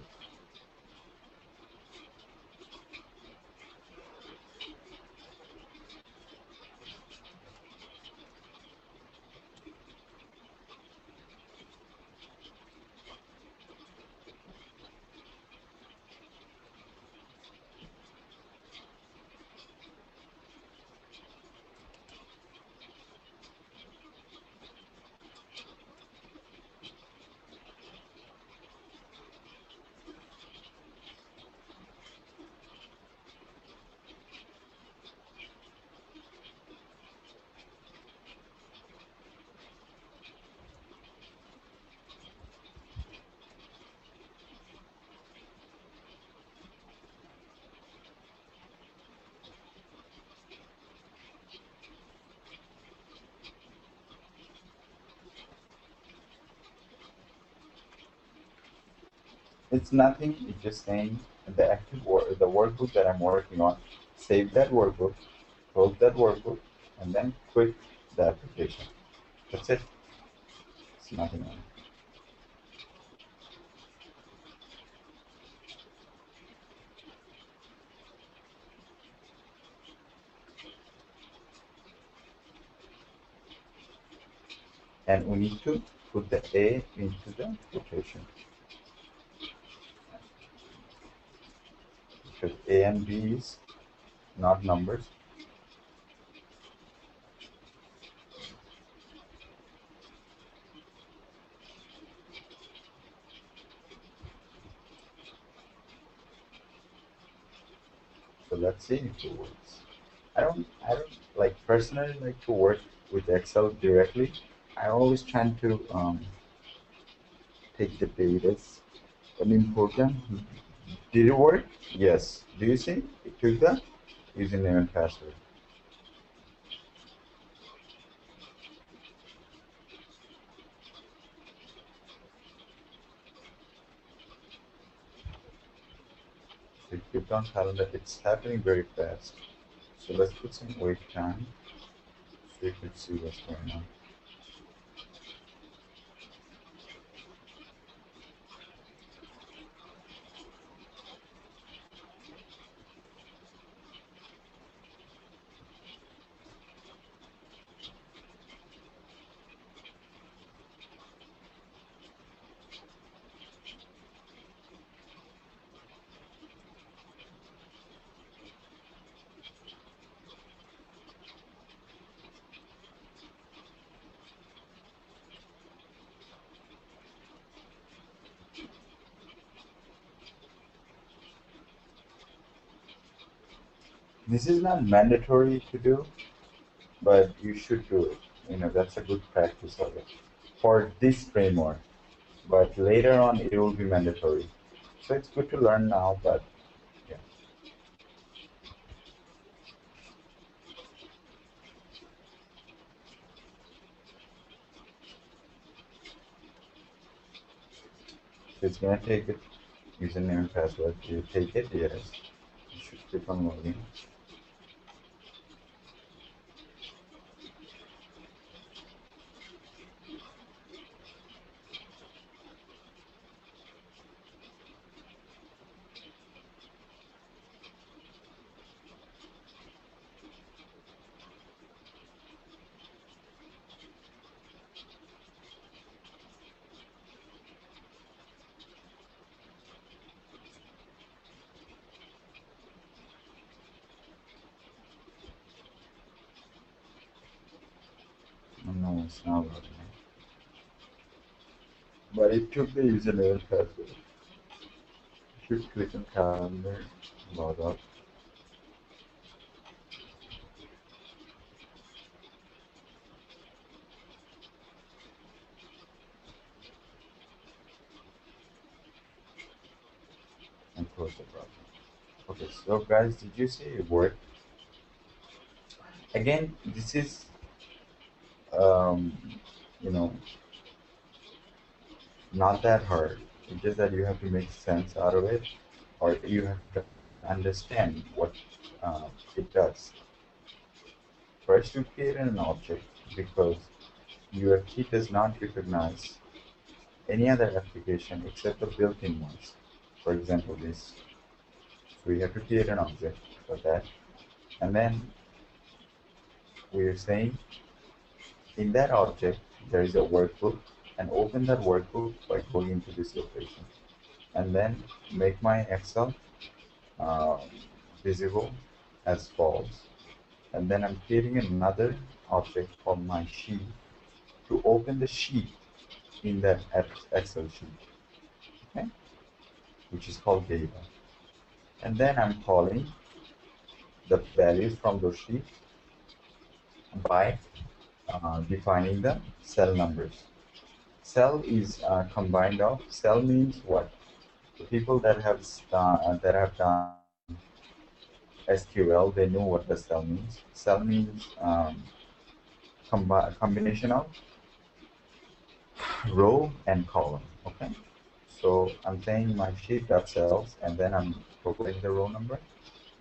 it's nothing. It's just saying the workbook that I'm working on. Save that workbook, close that workbook, and then quit the application. That's it. It's nothing else. And we need to put the A into the quotation. Because A and B is not numbers. So let's see if it works. I don't like personally like to work with Excel directly. I always try to take the data and import them. Did it work? Yes. Do you see? It took the username and password. So if you don't calendar, it's happening very fast. So let's put some wait time so you can see what's going on. This is not mandatory to do, but you should do it. That's a good practice of it for this framework. But later on, it will be mandatory. So it's good to learn now, but yeah. So it's gonna take it, username and password. You take it, yes. You should click on login. Oh, no, it's not logging. But it took the username and password. You should click on calendar, log out. solves the problem. Okay, so guys, did you see it work? Again, this is um, you know, not that hard. It's just that you have to make sense out of it, or you have to understand what it does. First, you create an object because UFT does not recognize any other application except the built-in ones. For example, this. So we have to create an object for that, and then we are saying in that object there is a workbook, and open that workbook by going into this location, and then make my Excel uh, visible as false. And then I'm creating another object called my sheet to open the sheet in that Excel sheet, okay, which is called data. And then I'm calling the values from those sheets by defining the cell numbers. Cell is combined of, cell means what? The people that have done SQL, they know what the cell means. Cell means combination of row and column. Okay, so I'm saying my sheet dot cells, and then I'm calculating the row number,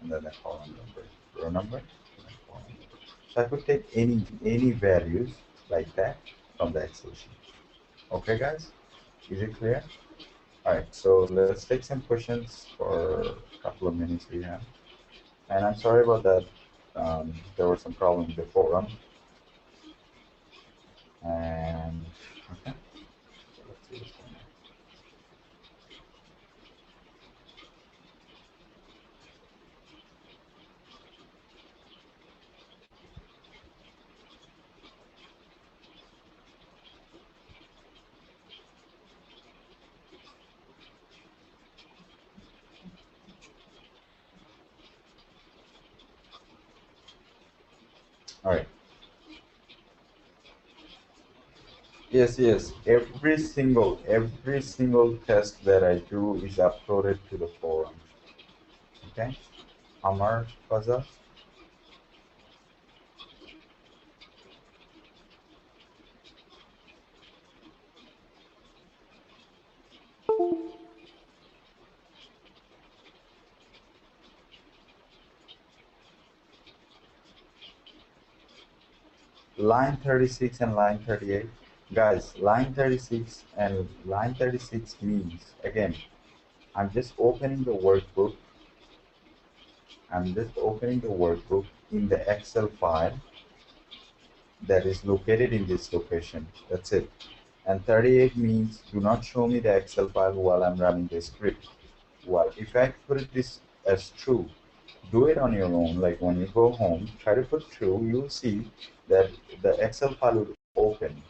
and then the column number, row number, and then column number. So I could take any values like that from the Excel sheet. Okay, guys, is it clear? All right, so let's take some questions for a couple of minutes we have. And I'm sorry about that. There were some problems with the forum. And okay, so let's see this one. All right. Yes, yes. Every single test that I do is uploaded to the forum. Okay. Amar Faza. Line 36 and line 38. Guys, line 36 and line 36 means, again, I'm just opening the workbook. I'm just opening the workbook in the Excel file that is located in this location. That's it. And 38 means do not show me the Excel file while I'm running the script. Well, if I put this as true, do it on your own. Like when you go home, try to put true, you will see that the Excel file will open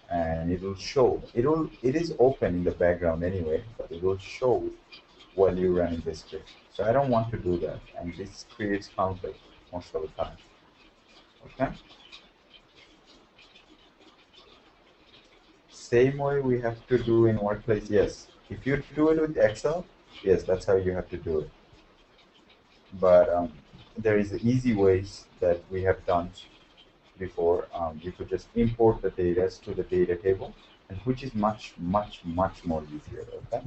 and it will show. It is open in the background anyway, but it will show while you're running the script. So I don't want to do that, and this creates conflict most of the time. Okay. Same way we have to do in workplace. Yes, if you do it with Excel, yes, that's how you have to do it. But there is easy ways that we have done before. You could just import the data to the data table, and which is much more easier. Okay,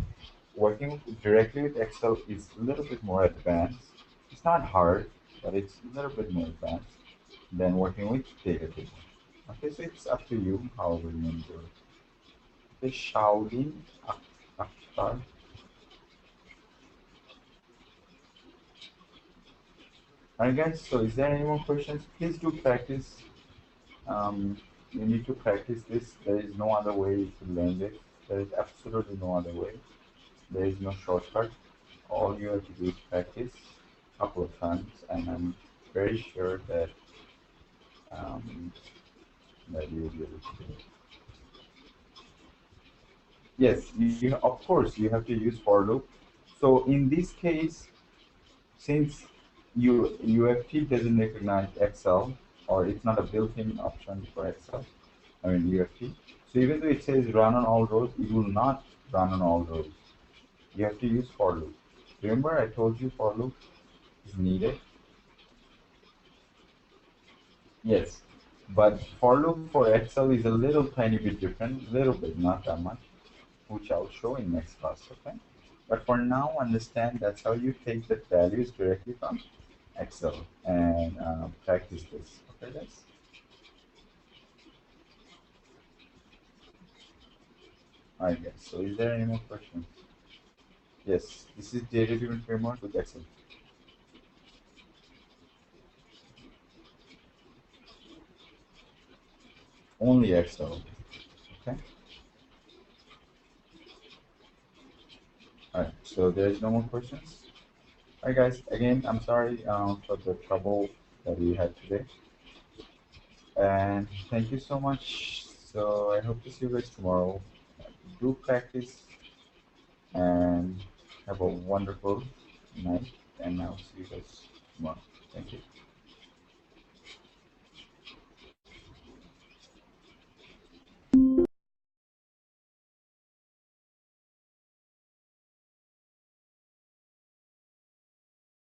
working directly with Excel is a little bit more advanced. It's not hard, but it's a little bit more advanced than working with data table. Okay, so it's up to you however you want to do it. Okay, Shaolin Akhtar. Alright guys, so is there any more questions? Please do practice. You need to practice this. There is no other way to learn this. There is absolutely no other way. There is no shortcut. All you have to do is practice a couple of times, and I'm very sure that that you will be able to do it. Yes, of course you have to use for loop. So in this case, since UFT doesn't recognize Excel, or it's not a built-in option for Excel, I mean UFT. So even though it says run on all rows, it will not run on all rows. you have to use for loop. Remember I told you for loop is needed? Yes, but for loop for Excel is a little tiny bit different, little bit, not that much, which I'll show in next class, okay? But for now, understand that's how you take the values directly from Excel and practice this, okay guys? Alright guys, so is there any more questions? Yes, this is data-driven framework with Excel. Only Excel, okay? Alright, so there's no more questions? Alright guys, again, I'm sorry for the trouble that we had today. And thank you so much. So I hope to see you guys tomorrow. Do practice and have a wonderful night. And I'll see you guys tomorrow. Thank you.